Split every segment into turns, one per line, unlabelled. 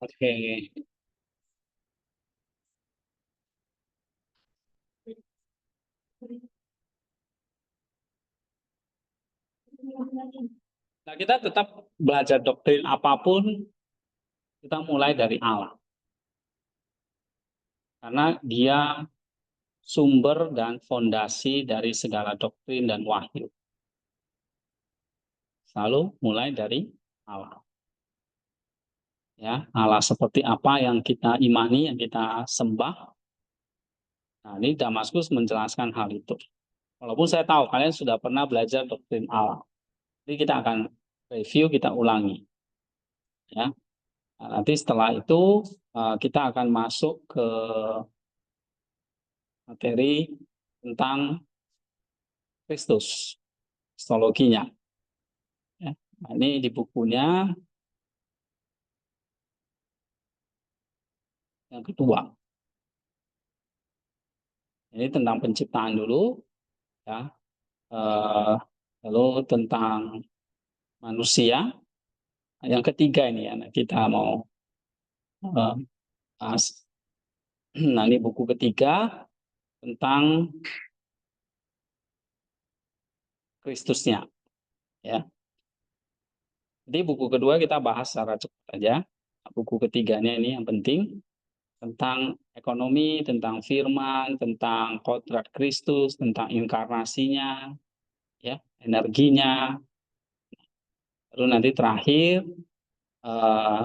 Oke. Nah, kita tetap belajar doktrin apapun, kita mulai dari Allah. Karena dia sumber dan fondasi dari segala doktrin dan wahyu. Selalu mulai dari Allah. Ya, Allah seperti apa yang kita imani, yang kita sembah. Nah, ini Damaskus menjelaskan hal itu. Walaupun saya tahu kalian sudah pernah belajar doktrin Allah. Jadi kita akan review, kita ulangi. Ya. Nah, nanti setelah itu kita akan masuk ke materi tentang Kristus, kristologinya. Ya. Nah, ini di bukunya yang kedua. Ini tentang penciptaan dulu, ya. Eh, Lalu tentang manusia. Yang ketiga ini ya, nah, kita mau bahas. Nah, ini buku ketiga tentang Kristusnya, ya. Jadi buku kedua kita bahas secara cepat aja. Buku ketiganya ini yang penting tentang ekonomi, tentang firman, tentang kodrat Kristus, tentang inkarnasinya, ya, energinya. Lalu nanti terakhir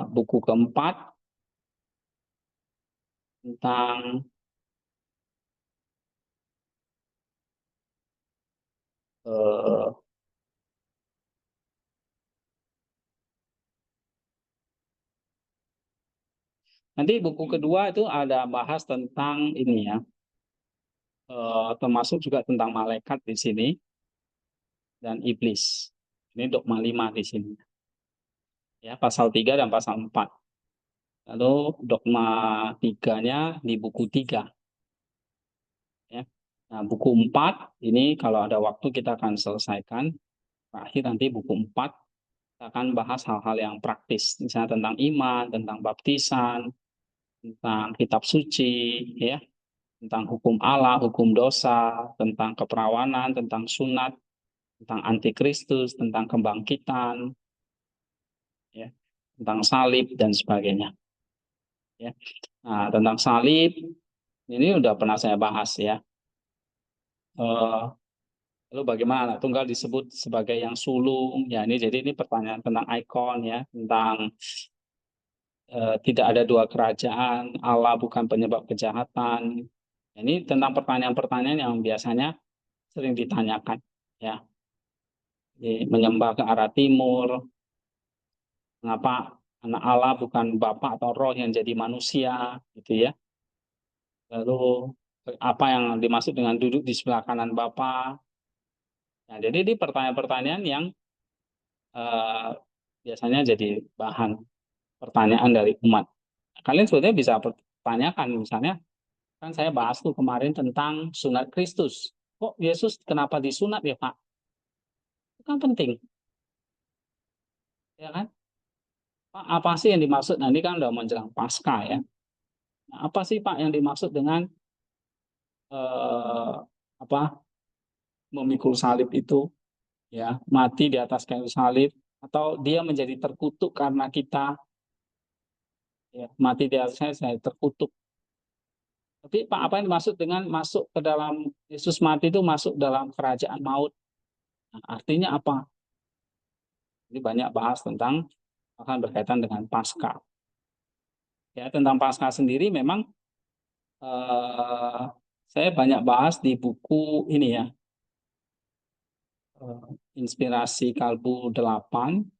buku keempat tentang eh, nanti buku kedua itu ada bahas tentang ini ya, termasuk juga tentang malaikat di sini dan iblis. Ini dogma 5 di sini. Ya, pasal 3 dan pasal 4. Lalu dogma 3-nya di buku 3. Ya. Nah, buku 4 ini kalau ada waktu kita akan selesaikan. Terakhir nanti buku 4 kita akan bahas hal-hal yang praktis. Misalnya tentang iman, tentang baptisan, tentang kitab suci, ya, tentang hukum Allah, hukum dosa, tentang keperawanan, tentang sunat, tentang antikristus, tentang kebangkitan, ya, tentang salib dan sebagainya. Ya. Nah, tentang salib ini udah pernah saya bahas ya. Eh, Lalu bagaimana tunggal disebut sebagai yang sulung? Ya ini jadi ini pertanyaan tentang ikon ya, tentang tidak ada dua kerajaan, Allah bukan penyebab kejahatan. Ini tentang pertanyaan-pertanyaan yang biasanya sering ditanyakan ya. Jadi, menyembah ke arah timur, mengapa anak Allah bukan Bapa atau Roh yang jadi manusia gitu ya. Lalu apa yang dimaksud dengan duduk di sebelah kanan Bapa? Nah, jadi ini pertanyaan-pertanyaan yang eh, biasanya jadi bahan pertanyaan dari umat. Kalian sebetulnya bisa pertanyakan, misalnya, kan saya bahas tuh kemarin tentang sunat Kristus. Kok Yesus kenapa disunat ya Pak? Itu kan penting, ya kan? Pak, apa sih yang dimaksud? Nah, ini kan udah menjelang Paskah ya. Nah, apa sih Pak yang dimaksud dengan eh, apa memikul salib itu? Ya, mati di atas kayu salib atau dia menjadi terkutuk karena kita ya, mati di atas saya terkutuk. Tapi Pak, apa yang dimaksud dengan masuk ke dalam Yesus mati itu masuk dalam kerajaan maut? Nah, artinya apa? Ini banyak bahas tentang akan berkaitan dengan Paskah. Ya, tentang Paskah sendiri memang eh, saya banyak bahas di buku ini ya, eh, Inspirasi Kalbu 8.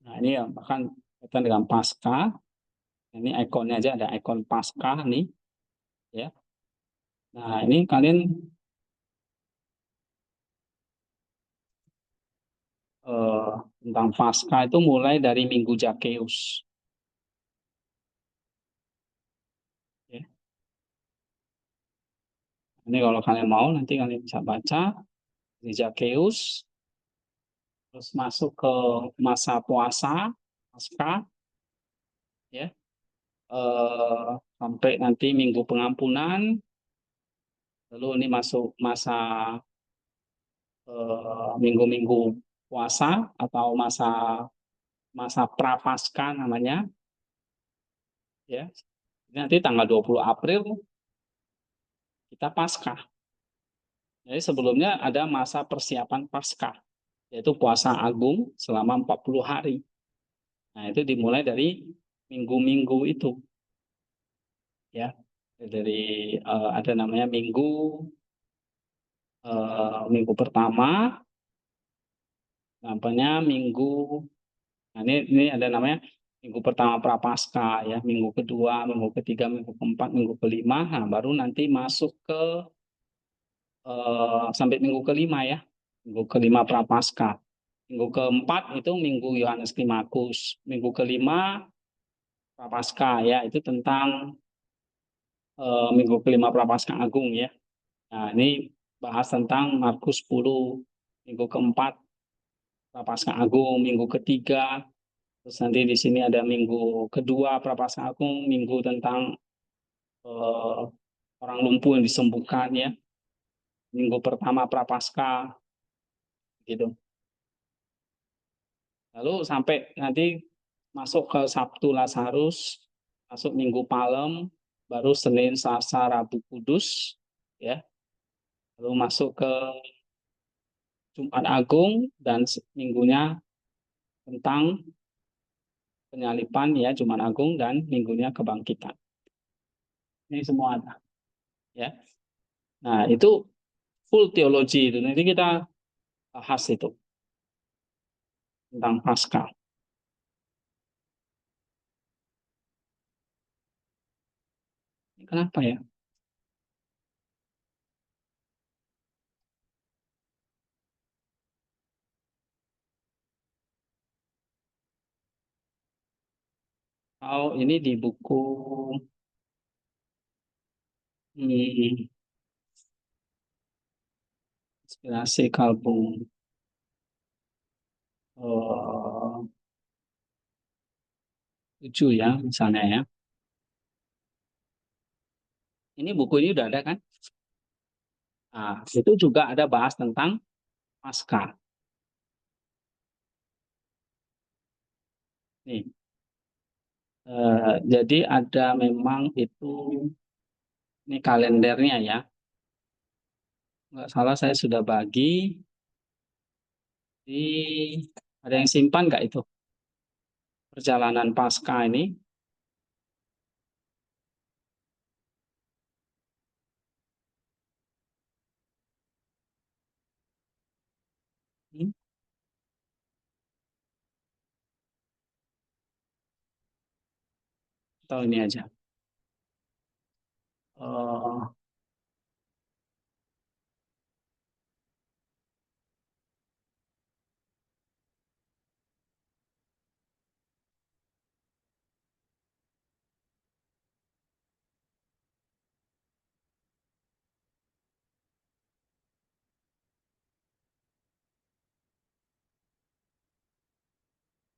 Nah, ini ya bahkan berkaitan dengan Paskah. Ini ikonnya aja ada ikon Paskah nih, ya. Nah, ini kalian eh, tentang Paskah itu mulai dari Minggu Jakeus. Ya. Ini kalau kalian mau nanti kalian bisa baca di Jakeus. terus masuk ke masa puasa, pasca, ya, sampai nanti Minggu Pengampunan, lalu ini masuk masa minggu-minggu puasa atau masa masa prapaskah namanya, ya. Nanti tanggal 20 April kita Paskah. Jadi sebelumnya ada masa persiapan Paskah, yaitu puasa agung selama 40 hari. Nah, itu dimulai dari minggu-minggu itu, ya. Dari ada namanya minggu pertama, namanya minggu. Nah, ini ada namanya minggu pertama Prapaskah, ya, minggu kedua, minggu ketiga, minggu keempat, minggu kelima. Nah, baru nanti masuk ke sampai minggu kelima, ya, minggu kelima Prapaskah. Minggu keempat itu minggu Yohanes Limakus. Minggu kelima Prapaskah, ya, itu tentang minggu kelima Prapaskah Agung, ya. Nah, ini bahas tentang Markus 10. Minggu keempat Prapaskah Agung, minggu ketiga. Terus nanti di sini ada minggu kedua Prapaskah Agung, minggu tentang eh, orang lumpuh yang disembuhkan, ya. Minggu pertama Prapaskah, gitu. Lalu sampai nanti masuk ke Sabtu Lazarus, masuk Minggu Palem, baru Senin, Selasa, Rabu Kudus, ya. Lalu masuk ke Jumat Agung dan minggunya tentang penyalipan, ya, Jumat Agung dan minggunya kebangkitan. Ini semua ada, ya. Nah, itu full teologi itu. Nanti kita bahas itu tentang Paskah. Kenapa ya? Oh, ini di buku hmm, Inspirasi Kalbung, 7, ya, misalnya, ya. Ini buku ini udah ada kan? Nah, itu juga ada bahas tentang Paskah. Nih, jadi ada memang itu, ini kalendernya, ya. Nggak salah saya sudah bagi di, ada yang simpan nggak itu? Perjalanan Paskah ini. Hmm, atau ini aja. Eh,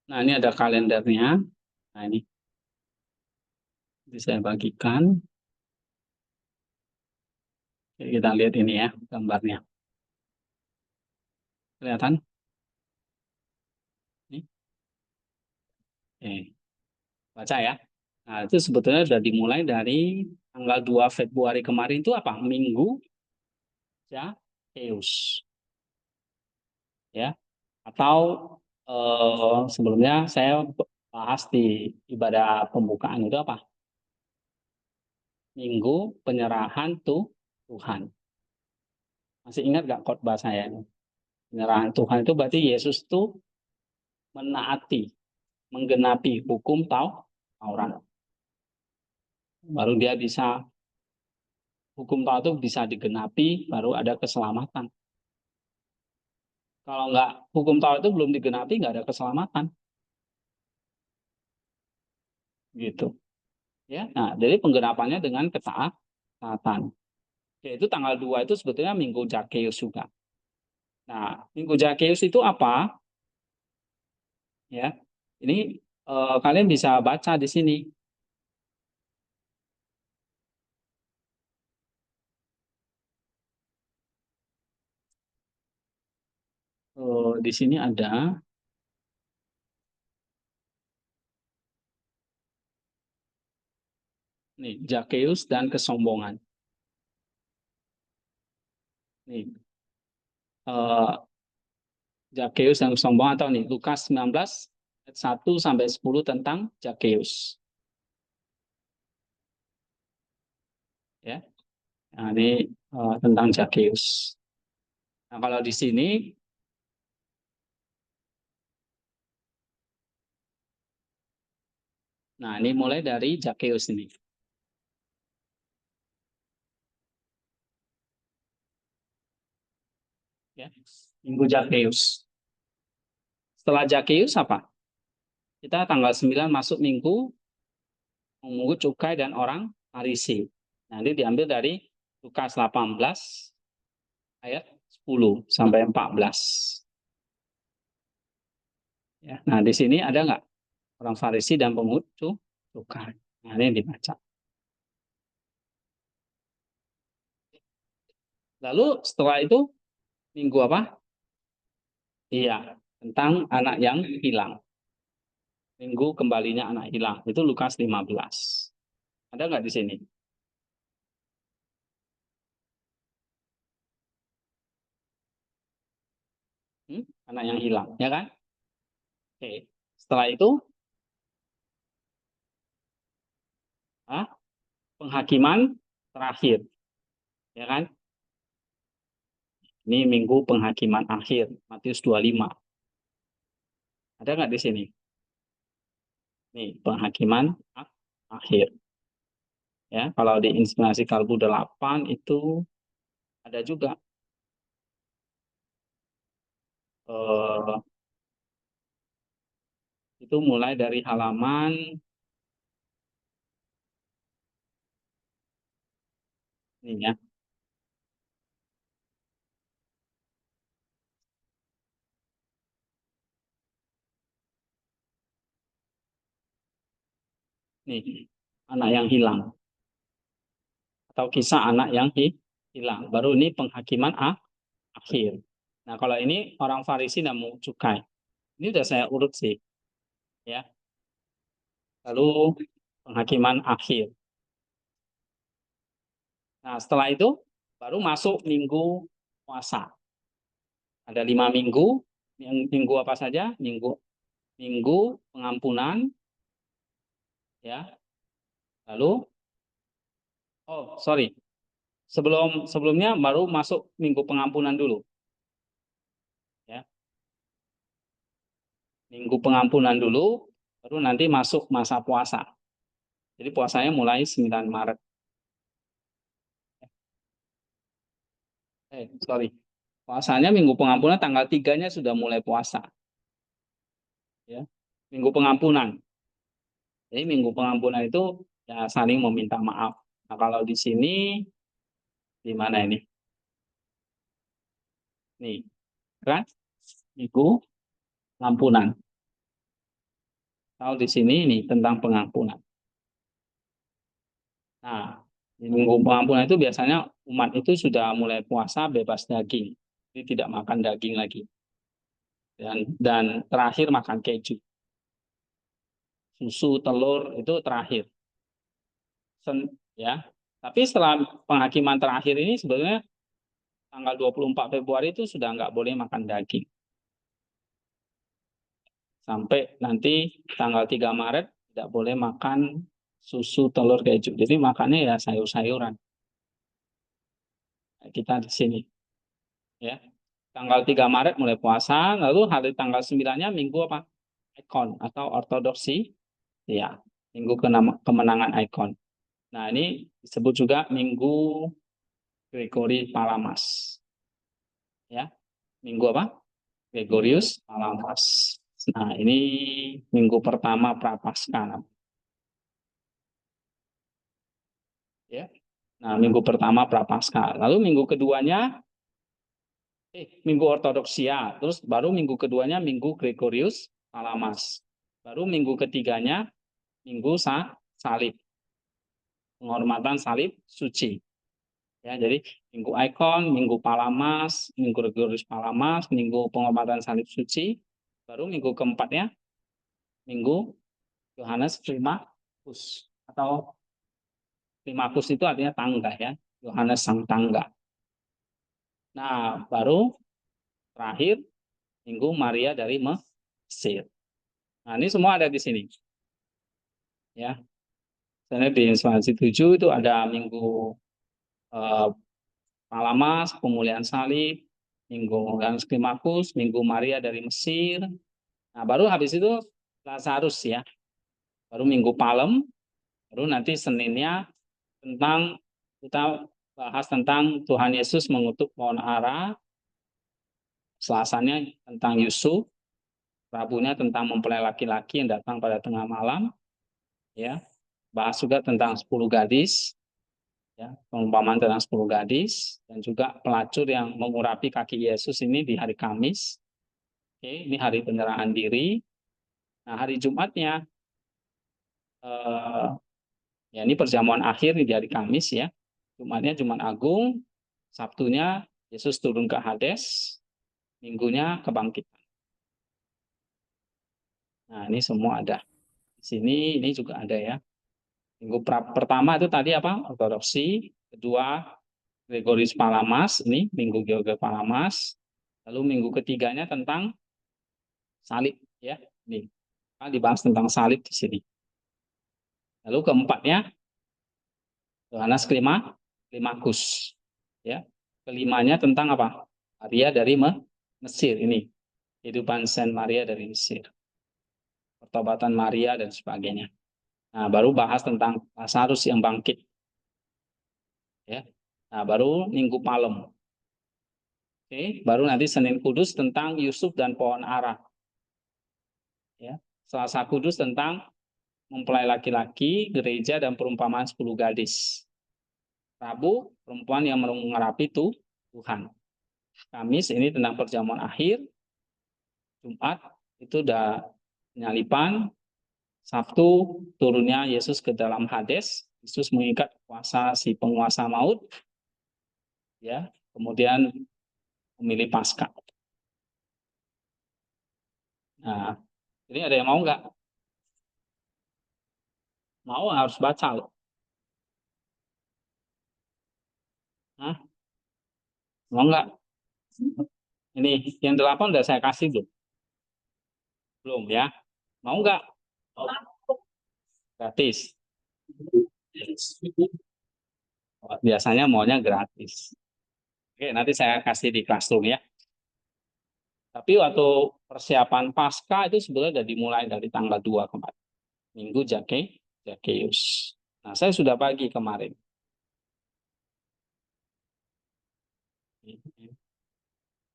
nah, ini ada kalendernya. Nah, ini bisa saya bagikan. Oke, kita lihat ini, ya, gambarnya. Kelihatan? Ini. Oke, baca, ya. Nah, itu sebetulnya sudah dimulai dari tanggal 2 Februari kemarin itu apa? Minggu Zaccheus, ya. Atau sebelumnya saya bahas di ibadah pembukaan itu apa? Minggu penyerahan Tuhan. Masih ingat nggak khotbah saya ini? Penyerahan Tuhan itu berarti Yesus itu menaati, menggenapi hukum Taurat. Baru dia bisa, hukum Taurat itu bisa digenapi, baru ada keselamatan. Kalau nggak, hukum Taurat itu belum digenapi, nggak ada keselamatan. Gitu. Ya. Nah, jadi penggenapannya dengan ketaatan. Yaitu tanggal 2 itu sebetulnya Minggu Zaccheus juga. Nah, Minggu Zaccheus itu apa? Ya, ini kalian bisa baca di sini. Di sini ada nih Zacchaeus dan kesombongan. Nih, Zacchaeus dan kesombongan atau nih Lukas 19 ayat 1 sampai 10 tentang Zacchaeus. Ya. Nah, ini tentang Zacchaeus. Nah, kalau di sini, nah ini mulai dari Zacchaeus ini. Ya. Minggu Zacchaeus. Setelah Zacchaeus apa? Kita tanggal 9 masuk minggu memungut cukai dan orang Farisi. Nanti diambil dari Lukas 18 ayat 10 sampai 14. Ya. Nah, di sini ada nggak orang Farisi dan pemungut cukai? Nah, ini dibaca. Lalu setelah itu minggu apa? Iya, tentang anak yang hilang. Minggu kembalinya anak hilang. Itu Lukas 15. Ada nggak di sini? Anak yang hilang, ya kan? Oke. Setelah itu, ah, penghakiman terakhir, ya kan? Ini minggu penghakiman akhir, Matius 25. Ada nggak di sini? Nih, penghakiman akhir. Ya, kalau di Inspirasi Kalbu 8 itu ada juga eh, itu mulai dari halaman ini ya. Nih, anak yang hilang atau kisah anak yang hilang. Baru ini penghakiman akhir. Nah, kalau ini orang Farisi dan mau cukai. Ini udah saya urut sih, ya. Lalu penghakiman akhir. Nah, setelah itu baru masuk minggu puasa. Ada 5 minggu. Minggu apa saja? Minggu pengampunan, ya. Lalu, oh sorry, sebelumnya baru masuk minggu pengampunan dulu, ya. Minggu pengampunan dulu, baru nanti masuk masa puasa. Jadi puasanya mulai 9 Maret. Sorry. Puasanya minggu pengampunan tanggal 3-nya sudah mulai puasa. Ya. Minggu pengampunan. Jadi minggu pengampunan itu ya saling meminta maaf. Nah, kalau di sini di mana ini? Nih, kan? Minggu pengampunan. Kalau di sini ini tentang pengampunan. Nah, di minggu pengampunan itu biasanya umat itu sudah mulai puasa bebas daging. Jadi tidak makan daging lagi. Dan terakhir makan keju. Susu, telur itu terakhir. Ya. Tapi setelah penghakiman terakhir ini sebenarnya tanggal 24 Februari itu sudah nggak boleh makan daging. Sampai nanti tanggal 3 Maret tidak boleh makan susu, telur, keju. Jadi makannya ya sayur-sayuran. Kita di sini. Ya. Tanggal 3 Maret mulai puasa, lalu hari tanggal 9-nya minggu apa? Ikon atau ortodoksi. Ya, minggu kemenangan ikon. Nah, ini disebut juga minggu Gregory Palamas. Ya, minggu apa? Gregorius Palamas. Nah, ini minggu pertama Prapaskah. Ya. Nah, minggu pertama Prapaskah. Lalu minggu keduanya minggu Ortodoksia. Terus baru minggu keduanya minggu Gregorius Palamas. Baru minggu ketiganya minggu salib, penghormatan salib suci. Ya, jadi minggu Ikon, minggu Palamas, minggu Gregorius Palamas, minggu penghormatan salib suci. Baru minggu keempatnya minggu Yohanes Climakus, atau Climakus itu artinya tangga ya, Yohanes sang tangga. Nah, baru terakhir minggu Maria dari Mesir. Nah, ini semua ada di sini. Ya, misalnya di instansi 7 itu ada minggu eh, Palamas, pemulihan salib, minggu Yohanes Climakus, minggu Maria dari Mesir. Nah, baru habis itu Lazarus ya. Baru minggu Palem, baru nanti Seninnya tentang kita bahas tentang Tuhan Yesus mengutuk pohon ara, Selasanya tentang Yusuf, Rabunya tentang mempelai laki-laki yang datang pada tengah malam, ya. Bahas juga tentang 10 gadis, ya, perumpamaan tentang 10 gadis, dan juga pelacur yang mengurapi kaki Yesus ini di hari Kamis. Oke, ini hari penyerahan diri. Nah, hari Jumatnya, ya ini perjamuan akhir di hari Kamis ya. Jumatnya Jumat Agung, Sabtunya Yesus turun ke Hades, Minggunya kebangkitan. Nah, ini semua ada. Di sini ini juga ada ya. Minggu pertama itu tadi apa? Ortodoksi. Kedua, Gregorius Palamas, ini Minggu Gregorius Palamas. Lalu minggu ketiganya tentang salib ya. Ini dibahas tentang salib di sini. Lalu keempatnya Yohanes Climakus. Ya. Kelimanya tentang apa? Maria dari Mesir ini. Kehidupan Saint Maria dari Mesir. Pertobatan Maria dan sebagainya. Nah, baru bahas tentang Lazarus yang bangkit. Ya. Nah, baru Minggu Palem. Oke, baru nanti Senin Kudus tentang Yusuf dan pohon ara. Ya. Selasa Kudus tentang mempelai laki-laki, gereja dan perumpamaan 10 gadis. Rabu, perempuan yang mengurapi Tuhan. Kamis ini tentang perjamuan akhir. Jumat itu udah penyalipan. Sabtu turunnya Yesus ke dalam Hades. Yesus mengikat kuasa si penguasa maut. Ya, kemudian memilih Paskah. Nah, ini ada yang mau nggak? Mau harus baca loh. Hah? Mau nggak? Ini yang 8 udah saya kasih belum? Belum ya? Mau nggak? Gratis. Biasanya maunya gratis. Oke, nanti saya kasih di Classroom ya. Tapi waktu persiapan pasca itu sebenarnya sudah dimulai dari tanggal 2 kemarin. Minggu Jakeus. Nah, saya sudah bagi kemarin.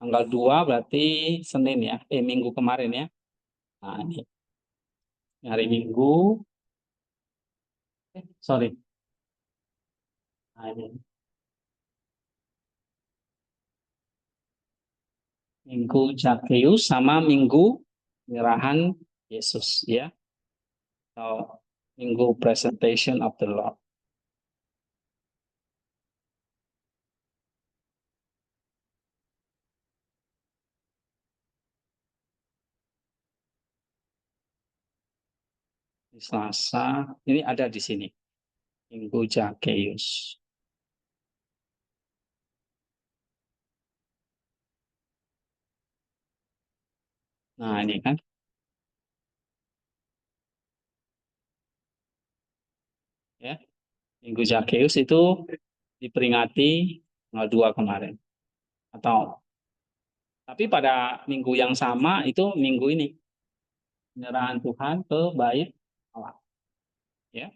Tanggal 2 berarti Senin ya. Minggu kemarin ya. Nah, ini hari Minggu. Sorry. Nah, ini. Minggu Jakeus sama Minggu penyerahan Yesus ya. Atau Minggu Presentation of the Lord. Di Selasa, ini ada di sini. Minggu Jakeus. Nah, ini kan. Ya, Minggu Jakeus itu diperingati tanggal 2 kemarin. Atau tapi pada minggu yang sama itu minggu ini penyerahan Tuhan ke bait Allah. Ya.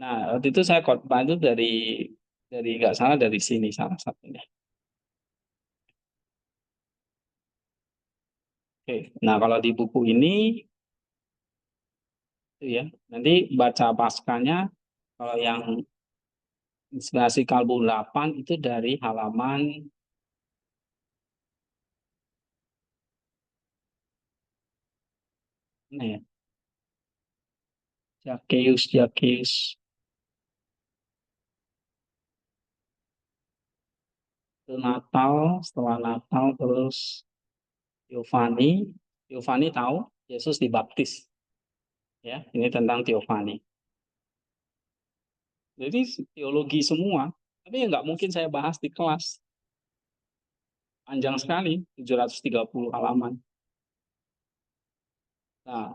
Nah, waktu itu saya khotbah itu dari nggak salah dari sini salah satunya. Oke. Nah, kalau di buku ini itu ya, nanti baca paskanya kalau yang inspirasi kalbu 8 itu dari halaman Nah ya, Zacchaeus, Zacchaeus. Itu Natal, setelah Natal terus Giovanni. Giovanni tahu Yesus dibaptis. Ya, ini tentang Giovanni. Jadi teologi semua. Tapi ya nggak mungkin saya bahas di kelas. Panjang sekali, 730 halaman. Nah,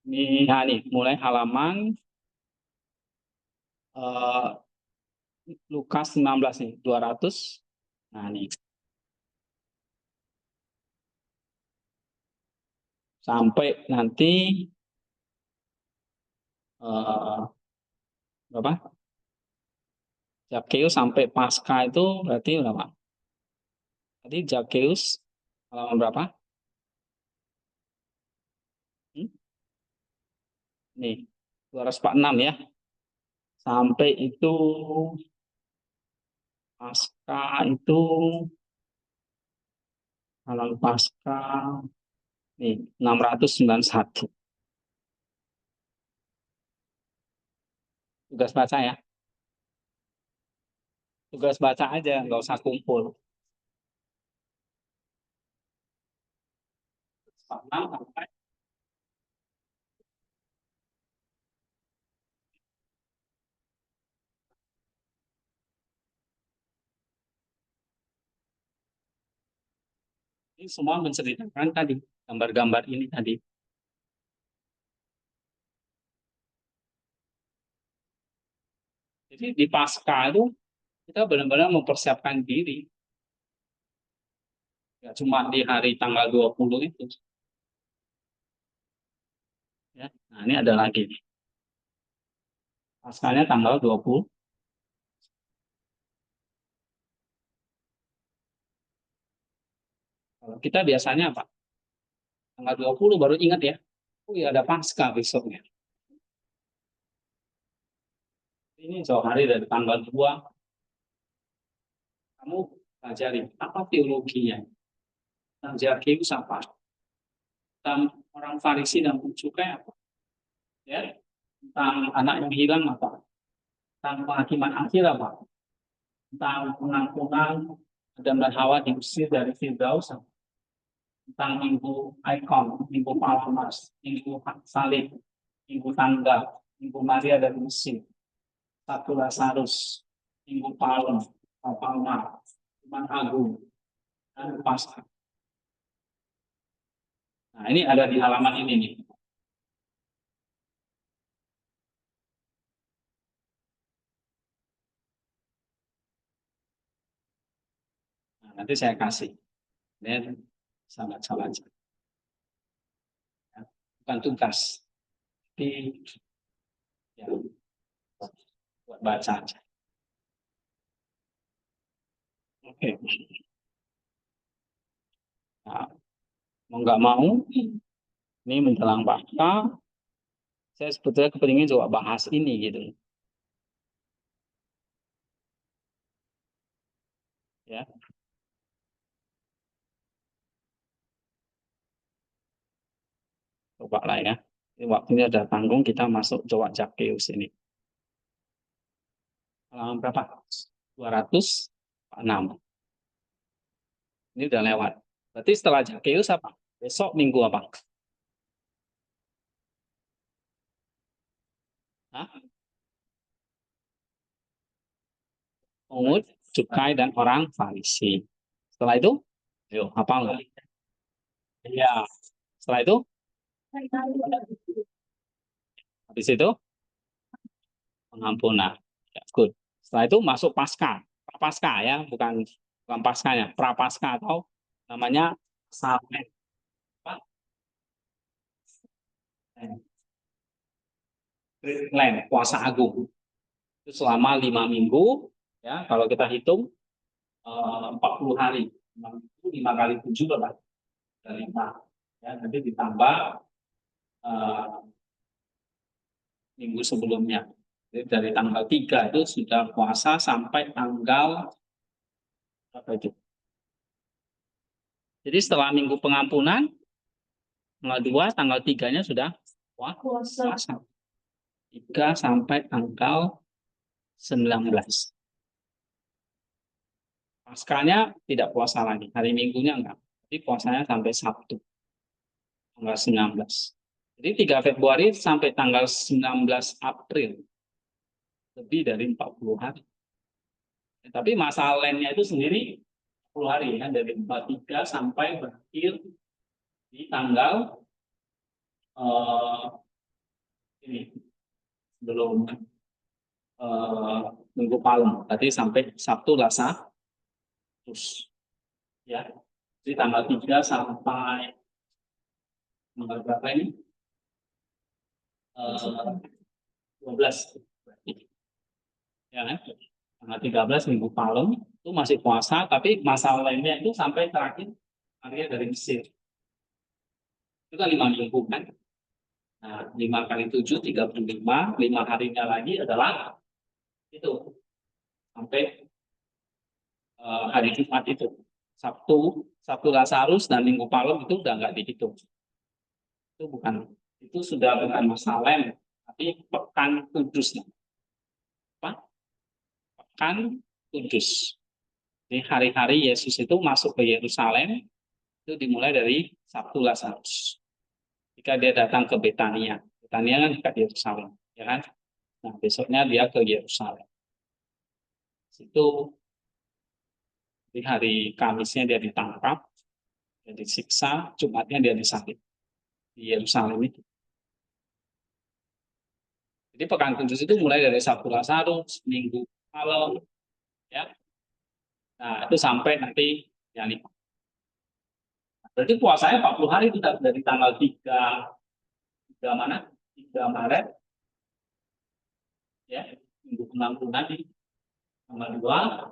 nih, mulai halaman eh, Lukas 16 nih, 200. Nah, nih, sampai nanti eh, berapa? Zakheus sampai pasca itu berarti berapa? Tadi Zakheus halaman berapa? Hmm? Nih, 246 ya. Sampai itu pasca itu halaman pasca nih 691. Tugas baca ya. Tugas baca aja, nggak usah kumpul. Ini semua menceritakan tadi gambar-gambar ini tadi. Jadi di pasca itu kita benar-benar mempersiapkan diri. Ya, cuma di hari tanggal 20 itu. Ya. Nah, ini ada lagi. Paskanya tanggal 20. Kalau kita biasanya apa? Tanggal 20 baru ingat ya. Oh iya ada pasca besoknya. Ini jauh hari dari tanggal 2. Kamu pelajari apa teologinya. Tentang Zakheus apa? Tentang orang Farisi dan Sadukai apa? Ya. Tentang anak yang hilang apa? Tentang penghakiman akhir apa? Tentang pengampunan Adam dan Hawa diusir dari Firdaus, tentang minggu ikon, minggu Palmas, minggu salib, minggu tanggal, minggu Maria dan Mesir, satu Lazarus, minggu Palem, Palma, Iman Agung, dan Paskah. Nah, ini ada di halaman ini nih. Nah, nanti saya kasih. Dan sahabat-sahabat, ya. Bukan tugas, tapi ya, buat baca aja. Oke. Nah, mau nggak mau, ini menjelang Pasca, saya sebetulnya kepingin coba bahas ini gitu. Ya, coba lah ya. Ini waktunya udah tanggung, kita masuk coba Zakheus ini. Halaman berapa? 206. Ini udah lewat. Berarti setelah Zakheus apa? Besok minggu apa? Hah? Pungut, cukai, dan orang Farisi. Setelah itu, yuk, apa enggak? Iya. Setelah itu, habis itu, pengampunan. Ya, good. Setelah itu masuk Pasca. Prapaskah ya, bukan Paskanya, Prapaskah atau namanya Samen. Apa? Land, puasa agung. Itu selama 5 minggu, ya kalau kita hitung 40 hari. 5 kali 7 berapa? Dari 5. Ya, nanti ditambah eh, minggu sebelumnya. Jadi dari tanggal 3 itu sudah puasa sampai tanggal berapa itu? Jadi setelah minggu pengampunan, Tanggal 2, tanggal 3-nya sudah puasa. 3 sampai tanggal 19. Paskanya tidak puasa lagi. Hari Minggunya enggak. Jadi puasanya sampai Sabtu, tanggal 19. Jadi 3 Februari sampai tanggal 19 April. Lebih dari 40 hari. Tapi masa lennya itu sendiri 10 hari ya. Dari 43 sampai berakhir di tanggal ini belum Minggu Palem. Tadi sampai Sabtu Selasa terus ya. Jadi tanggal 3 sampai tanggal berapa ini? 12. Ya kan? Tanggal 13 Minggu Palem itu masih puasa, tapi masa lainnya itu sampai terakhir akhirnya dari Mesir. Itu kan 5 minggu kan? Nah, 5 kali 7, 35, 5 harinya lagi adalah itu sampai hari Jumat itu. Sabtu Lazarus dan Minggu Palem itu udah nggak dihitung. Itu bukan, itu sudah bukan masa lem, tapi pekan kudus. Apa? Pekan kudus. Jadi hari-hari Yesus itu masuk ke Yerusalem itu dimulai dari Sabtu Lazarus. Jika dia datang ke Betania, Betania kan dekat Yerusalem, ya kan? Nah, besoknya dia ke Yerusalem. Itu di hari Kamisnya dia ditangkap, dia disiksa, Jumatnya dia disalib di Yerusalem itu. Jadi pekan kudus itu mulai dari Sabtu Lazarus, Minggu Palem, ya. Nah, itu sampai nanti ya nih. Berarti puasanya 40 hari itu dari tanggal 3 mana? 3 Maret ya, minggu ke-6 nanti tanggal 2,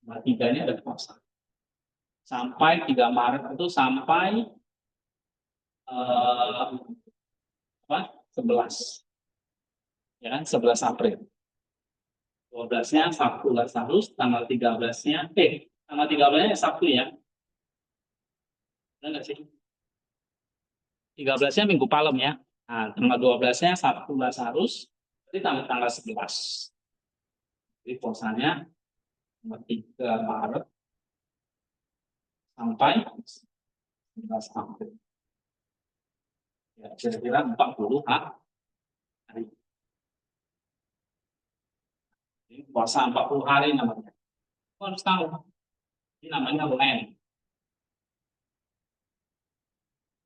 tanggal 3-nya ada puasa. Sampai 3 Maret itu sampai apa? 11. Ya kan? 11 April. 12-nya Sabtu Lazarus, tanggal 13-nya tanggal 13-nya Sabtu ya. Benar nggak sih? 13-nya Minggu Palem ya. Nah, tanggal 12-nya Sabtu Lazarus, jadi tanggal 11. Jadi puasanya tanggal 3 Maret sampai 11 April. Ya, kira-kira 40 hari. Ini puasa 40 hari namanya. Harus tahu. Ini namanya Lent.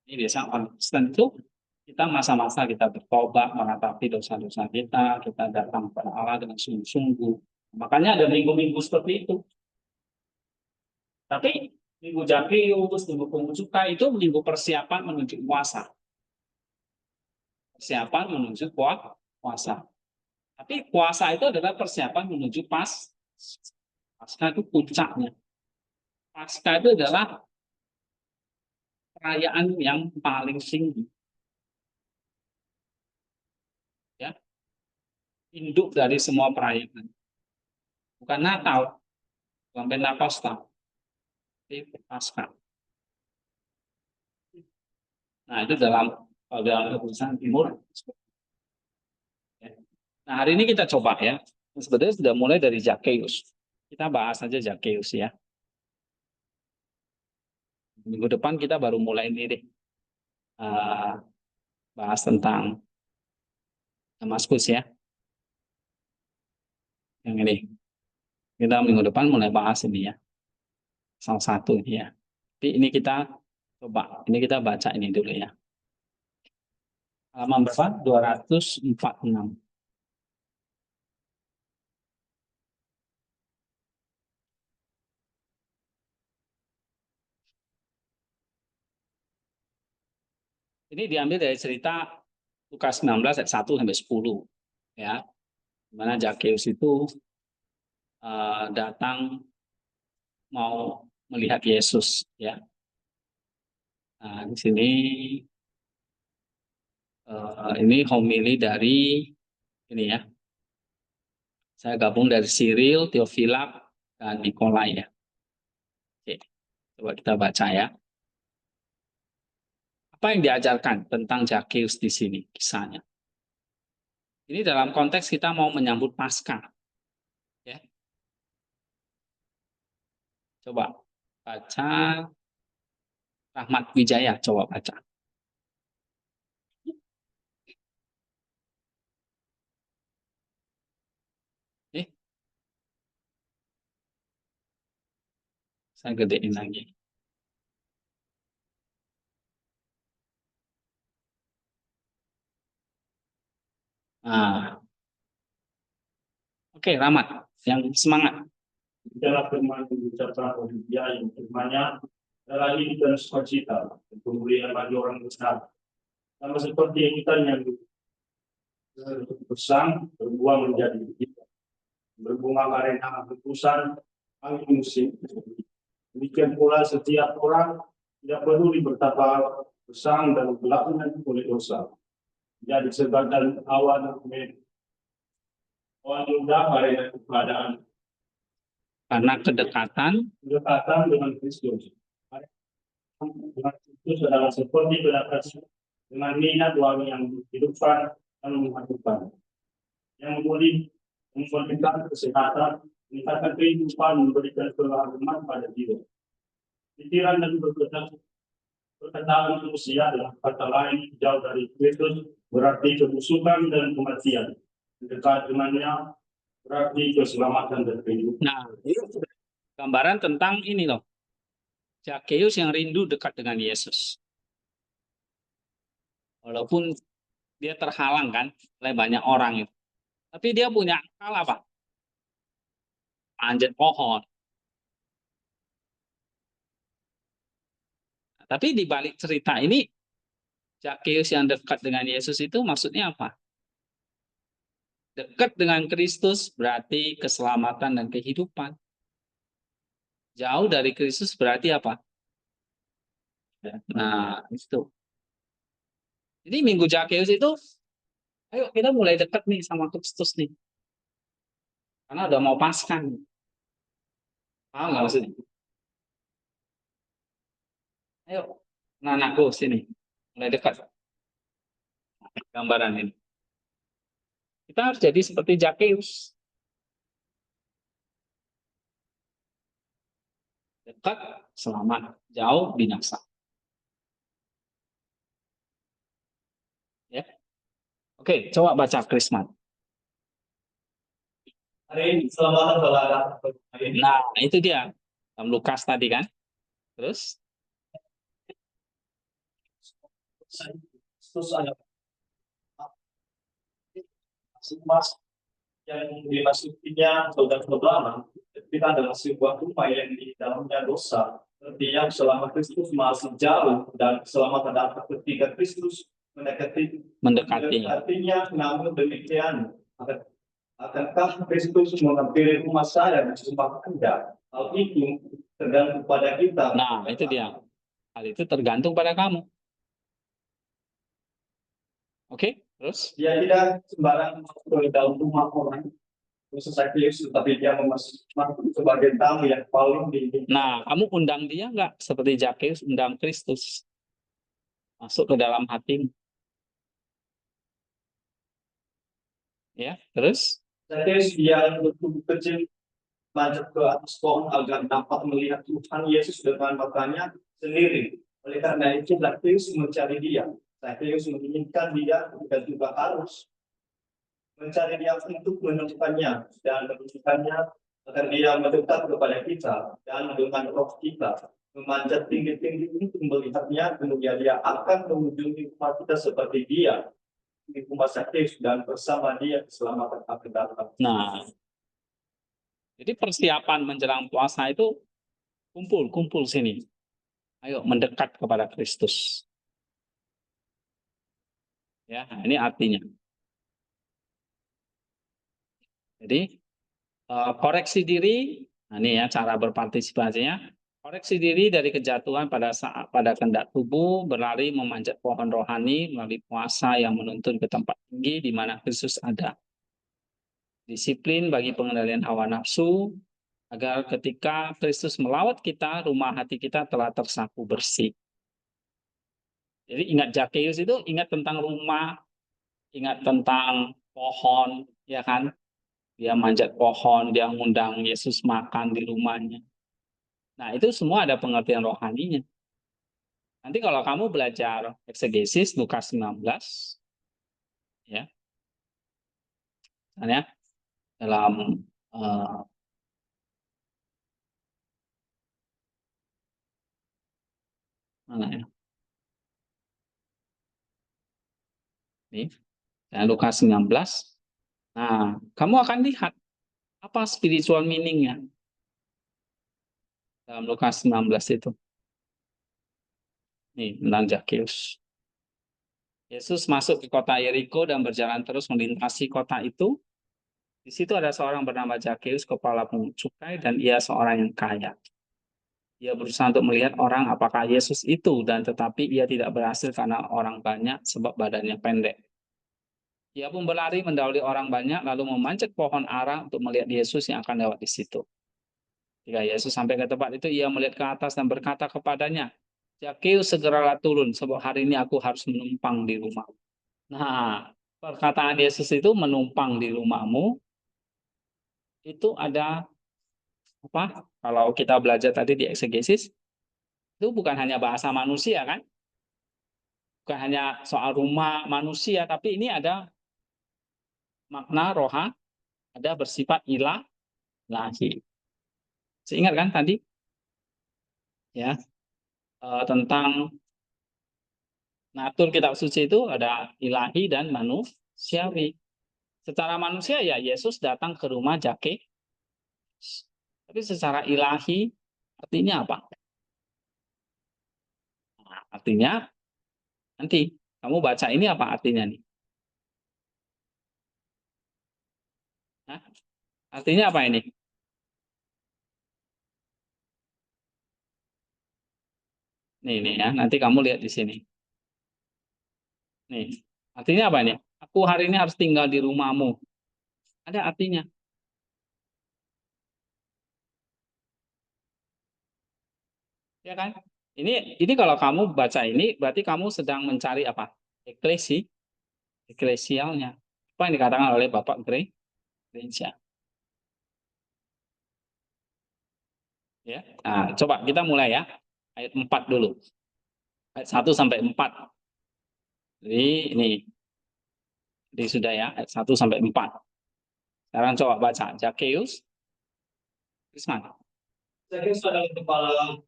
Ini biasa konsisten itu kita masa-masa kita bertobat, meratapi dosa-dosa kita datang kepada Allah dengan sungguh-sungguh. Makanya ada minggu-minggu seperti itu. Tapi minggu Jakius, minggu pungut cuka itu minggu persiapan menuju puasa. Persiapan menuju puasa. Tapi puasa itu adalah persiapan menuju pasca itu puncaknya. Pasca itu adalah perayaan yang paling tinggi. Ya, induk dari semua perayaan. Bukan Natal, bukan Pentakosta, tapi Paskah. Nah, itu dalam keputusan timur. Nah, hari ini kita coba ya. Sebenarnya sudah mulai dari Zakheus. Kita bahas saja Zakheus ya. Minggu depan kita baru mulai ini deh. Bahas tentang Damaskus ya. Yang ini. Kita minggu depan mulai bahas ini ya. Salah satu ini ya. Tapi ini kita coba. Ini kita baca ini dulu ya. Halaman berapa? 246. Ini diambil dari cerita Lukas 19 ayat 1 sampai 10 ya. Di mana Zakheus itu datang mau melihat Yesus ya. Nah, di sini ini homili dari ini ya. Saya gabung dari Cyril, Theophilus, dan Nikolai ya. Oke, coba kita baca ya. Apa yang diajarkan tentang Zakheus di sini kisahnya? Ini dalam konteks kita mau menyambut Paskah. Ya. Coba baca Rahmat Wijaya, coba baca. Saya gedein lagi. Nah, oke, Rahmat, yang semangat.
Dalam firman diucapkan oleh dia yang firmannya lagi dan sukacita dan kemuliaan bagi orang besar. Sama seperti kita yang bersang berbuah menjadi kita. Berbunga karena keputusan angin musim. Demikian pula setiap orang tidak peduli betapa bersang dan gelapnya oleh dosa. Dia disebabkan awan muda karena keadaan
Karena kedekatan
dengan Kristus. Dengan Kristus adalah seperti beradaptasi dengan minat wangi yang menghidupkan dan menghidupkan. Yang memulihkan kesehatan, meningkatkan kehidupan, memberikan kebahagiaan pada jiwa. Pikiran dan perkataan manusia adalah kata lain jauh dari Kristus berarti kebusukan dan kematian. Dekat dengannya berarti keselamatan dan kehidupan.
Nah, ini gambaran tentang ini loh. Zakheus yang rindu dekat dengan Yesus. Walaupun dia terhalang kan oleh banyak orang itu. Tapi dia punya akal apa? Manjat pohon. Nah, tapi di balik cerita ini, Zakheus yang dekat dengan Yesus itu maksudnya apa? Dekat dengan Kristus berarti keselamatan dan kehidupan. Jauh dari Kristus berarti apa? Nah, itu. Jadi Minggu Zakheus itu, ayo kita mulai dekat nih sama Kristus nih. Karena udah mau Paskah nih. Paham nggak maksudnya? Ayo, anakku sini. Mulai dekat. Gambaran ini. Kita harus jadi seperti Zakheus. Dekat, selamat. Jauh, binasa. Ya. Oke, coba baca Krismat.
Hari ini keselamatan saudara.
Nah, itu dia. Dalam Lukas tadi kan. Terus?
Kristus ada mas yang dimasukinya saudara-saudara kita adalah sebuah rumah yang di dalamnya dosa. Artinya selama Kristus masih jauh dan selama datang ketika Kristus mendekatinya, namun demikian akankah Kristus menghampiri rumah saya dan rumah Anda? Hal itu tergantung pada kita.
Nah, itu dia. Hal itu tergantung pada kamu. Oke, terus?
Dia tidak sembarang masuk ke dalam rumah orang, khusus Zakheus, tetapi dia masuk sebagai tamu yang paling tinggi.
Nah, kamu undang dia nggak seperti Zakheus undang Kristus masuk ke dalam hatimu? Ya, terus?
Zakheus yang bertubuh kecil manjat ke atas pohon agar dapat melihat Tuhan Yesus dengan matanya sendiri. Oleh karena itu Zakheus mencari dia. Zakheus menginginkan dia dan juga harus mencari dia untuk menemukannya dan menunjukkannya agar dia mendekat kepada kita dan dengan roh kita memanjat tinggi-tinggi untuk melihatnya, kemudian dia akan mengunjungi rumah kita seperti dia di rumah Zakheus dan bersama dia keselamatan akan datang.
Nah, jadi persiapan menjelang puasa itu kumpul sini. Ayo mendekat kepada Kristus. Ya, ini artinya. Jadi koreksi diri, nah ini ya cara berpartisipasinya. Koreksi diri dari kejatuhan pada kehendak tubuh, berlari memanjat pohon rohani melalui puasa yang menuntun ke tempat tinggi di mana Kristus ada. Disiplin bagi pengendalian hawa nafsu, agar ketika Kristus melawat kita, rumah hati kita telah tersapu bersih. Jadi ingat Zakheus itu ingat tentang rumah, ingat tentang pohon, ya kan? Dia manjat pohon, dia ngundang Yesus makan di rumahnya. Nah, itu semua ada pengertian rohaninya. Nanti kalau kamu belajar eksegesis Lukas 19, ya, misalnya dalam eh, mana ya? Nih, dan Lukas 19. Nah, kamu akan lihat apa spiritual meaning-nya dalam Lukas 19 itu. Nih, tentang Zakheus. Yesus masuk ke kota Yeriko dan berjalan terus melintasi kota itu. Di situ ada seorang bernama Zakheus, kepala pungut cukai, dan ia seorang yang kaya. Ia berusaha untuk melihat orang apakah Yesus itu, dan tetapi ia tidak berhasil karena orang banyak sebab badannya pendek. Ia pun berlari mendahului orang banyak, lalu memanjat pohon ara untuk melihat Yesus yang akan lewat di situ. Ketika Yesus sampai ke tempat itu, ia melihat ke atas dan berkata kepadanya, Zakheus, segeralah turun, sebab hari ini aku harus menumpang di rumah. Nah, perkataan Yesus itu menumpang di rumahmu, itu ada apa? Kalau kita belajar tadi di eksegesis, itu bukan hanya bahasa manusia kan? Bukan hanya soal rumah manusia, tapi ini ada makna roha, ada bersifat ilahi. Seingat kan tadi ya tentang natur kitab suci itu ada ilahi dan manusiawi. Secara manusia ya Yesus datang ke rumah Zakheus. Tapi secara ilahi artinya apa? Nah, artinya nanti kamu baca ini apa artinya nih? Hah? Artinya apa ini? Nih ya, nanti kamu lihat di sini. Nih, artinya apa ini? Aku hari ini harus tinggal di rumahmu. Ada artinya, ya kan? Ini kalau kamu baca ini berarti kamu sedang mencari apa? Eklesialnya. Apa yang dikatakan oleh Bapak Gereja. Ya. Nah, coba kita mulai ya. Ayat 4 dulu. Ayat 1 sampai 4. Jadi ini sudah ya, ayat 1 sampai 4. Sekarang coba baca. Zakheus, Isman.
Zakheus adalah kepala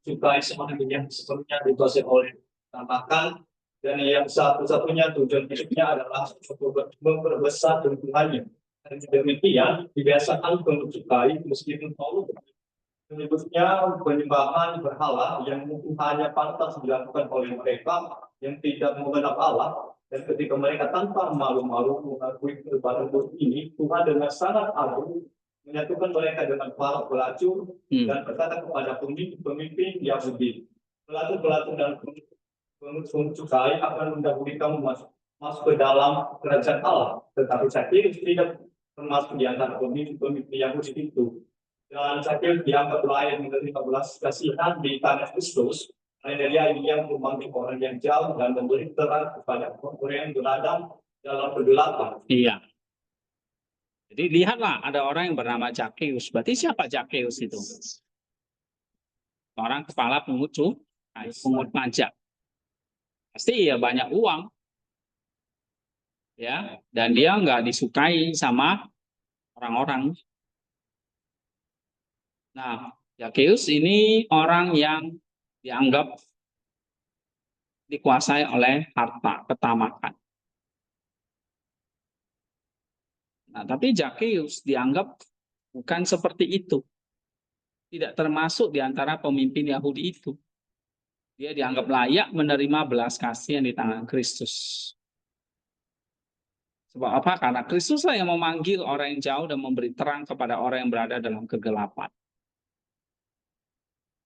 cukai seorang yang sebelumnya dikuasai oleh tambahkan, dan yang satu-satunya tujuan hidupnya adalah untuk memperbesar keuntungannya. Dan demikian dibiasakan untuk cukai meskipun Paulus menyebutnya penyembahan berhala yang mungkin hanya pantas dilakukan oleh mereka yang tidak mengenal Allah. Dan ketika mereka tanpa malu-malu mengakui kebenaran ini, Tuhan dengan sangat agung menyatukan mereka dengan para pelacur dan berkata kepada pemimpin Yahudi, pelacur-pelacur dan pengunjung cukai akan mendahului kamu masuk ke dalam kerajaan Allah. Tetapi saya tidak termasuk di antara pemimpin Yahudi itu. Dan Zakheus dianggap layak menerima belas kasihan di tanah Kristus. Karena dia yang memanggil orang yang jauh dan memberi terang kepada orang yang berada dalam kegelapan. Iya. Jadi lihatlah ada orang yang bernama Zakheus. Berarti siapa Zakheus itu? Orang kepala pungut pajak. Pasti ya banyak uang. Ya, dan dia nggak disukai sama orang-orang. Nah, Zakheus ini orang yang dianggap dikuasai oleh harta, ketamakan. Nah, tapi Zakheus dianggap bukan seperti itu. Tidak termasuk di antara pemimpin Yahudi itu. Dia dianggap layak menerima belas kasih yang di tangan Kristus. Sebab apa? Karena Kristuslah yang memanggil orang yang jauh dan memberi terang kepada orang yang berada dalam kegelapan.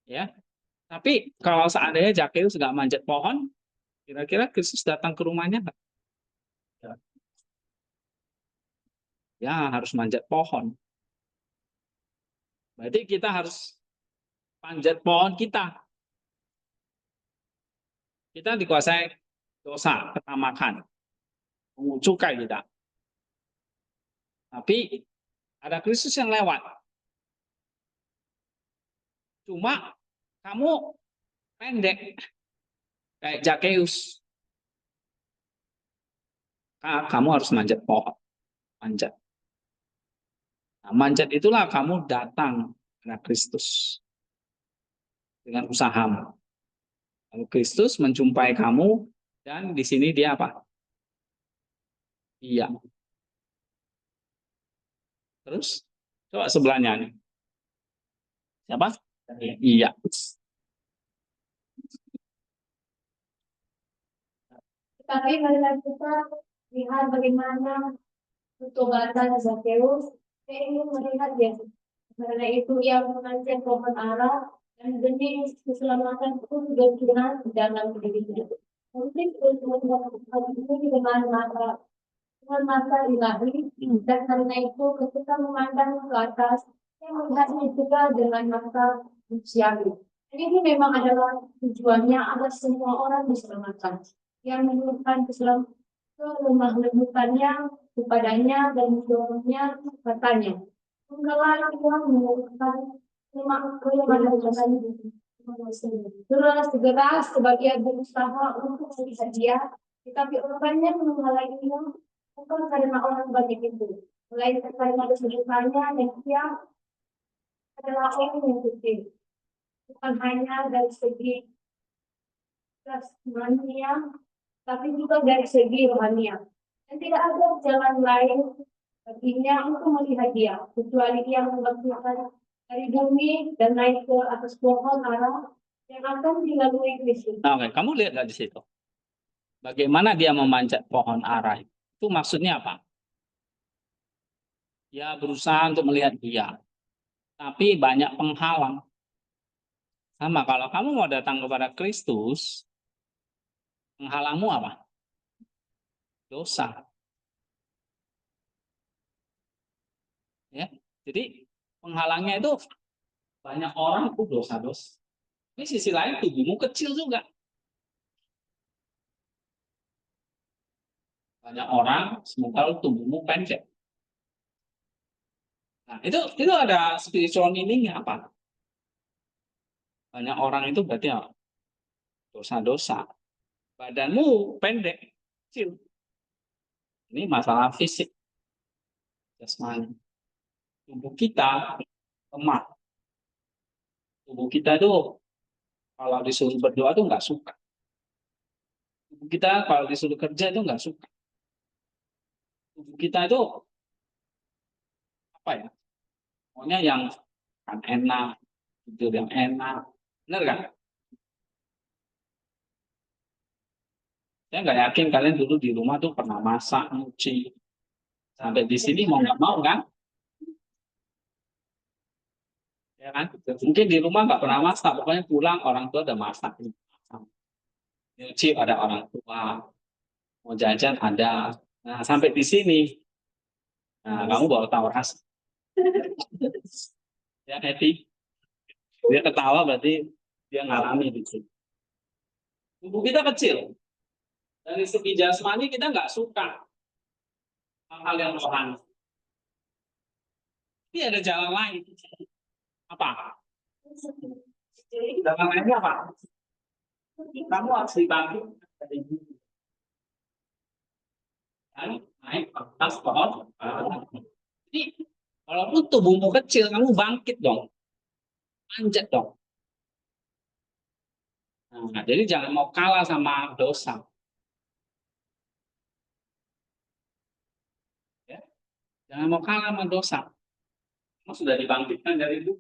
Ya, tapi kalau seandainya Zakheus nggak manjat pohon, kira-kira Kristus datang ke rumahnya nggak? Ya, harus manjat pohon. Berarti kita harus panjat pohon kita.
Kita dikuasai dosa, ketamakan, pungut cukai kita. Tapi ada Kristus yang lewat. Cuma kamu pendek kayak Zakeus. Kamu harus manjat pohon, manjat. Nah, manjat itulah kamu datang ke Kristus dengan usahamu. Lalu Kristus menjumpai kamu dan di sini dia apa? Iya. Terus coba sebelahnya nih. Siapa? Iya.
Tapi marilah kita lihat bagaimana pertobatan Zakeus. Saya ingin melihat ya, karena itu ia mengancam pohon ara dan benih keselamatan pun berjalan dalam dirinya. Mungkin untuk melakukan ini dengan mata ilahi, dan karena itu ketika memandang ke atas, saya melihatnya juga dengan mata manusiawi. Dan ini memang adalah tujuannya agar semua orang diselamatkan. Yang menemukan keselamatan lemah lembutannya kepadanya dan mendorongnya katanya. Engkaulah Tuhan menemukan kelemahan segera sebagian berusaha untuk melihat dia, tetapi orangnya menghalanginya bukan karena orang banyak itu, melainkan karena kesulitannya dan dia adalah orang yang kecil. Bukan hanya dari segi jasmania, tapi juga dari segi rohania. Dan tidak ada jalan lain baginya untuk melihat dia, kecuali dia membangkitkan dari bumi dan naik ke atas pohon ara yang akan dilalui Kristus.
Nah, oke, kamu lihat nggak di situ? Bagaimana dia memanjat pohon ara? Itu maksudnya apa? Ya berusaha untuk melihat dia. Tapi banyak penghalang. Sama kalau kamu mau datang kepada Kristus, penghalangmu apa? Dosa. Ya. Jadi penghalangnya itu banyak orang itu dosa-dosa. Ini sisi lain tubuhmu kecil juga. Banyak orang sementara tubuhmu pendek. Nah, itu ada spiritual meaning apa? Banyak orang itu berarti apa? Dosa-dosa. Badanmu pendek, kecil. Ini masalah fisik, jasmani. Tubuh kita lemah. Tubuh kita itu kalau disuruh berdoa tuh nggak suka. Tubuh kita kalau disuruh kerja itu nggak suka. Tubuh kita itu apa ya? Pokoknya yang kan enak, tidur yang enak, benar kan? Saya nggak yakin kalian dulu di rumah tuh pernah masak, nyuci. Sampai di sini mau nggak mau kan? Ya kan? Mungkin di rumah nggak pernah masak, pokoknya pulang orang tua udah masak. Nyuci ada orang tua, mau jajan ada. Nah, sampai di sini, nah, kamu baru tahu rasa. Ya, happy. Dia ketawa berarti dia ngalami di sini. Tubuh kita kecil. Dari segi jasmani kita nggak suka hal-hal yang rohani. Ini ada jalan lain. Apa? Jalan lainnya apa? Kamu harus dibangkit dari bumi. Dan naik ke atas pohon. Jadi, walaupun tubuhmu kecil, kamu bangkit dong. Manjat dong. Nah, jadi jangan mau kalah sama dosa. Ya. Jangan mau kalah sama dosa. Kamu sudah dibangkitkan dari itu.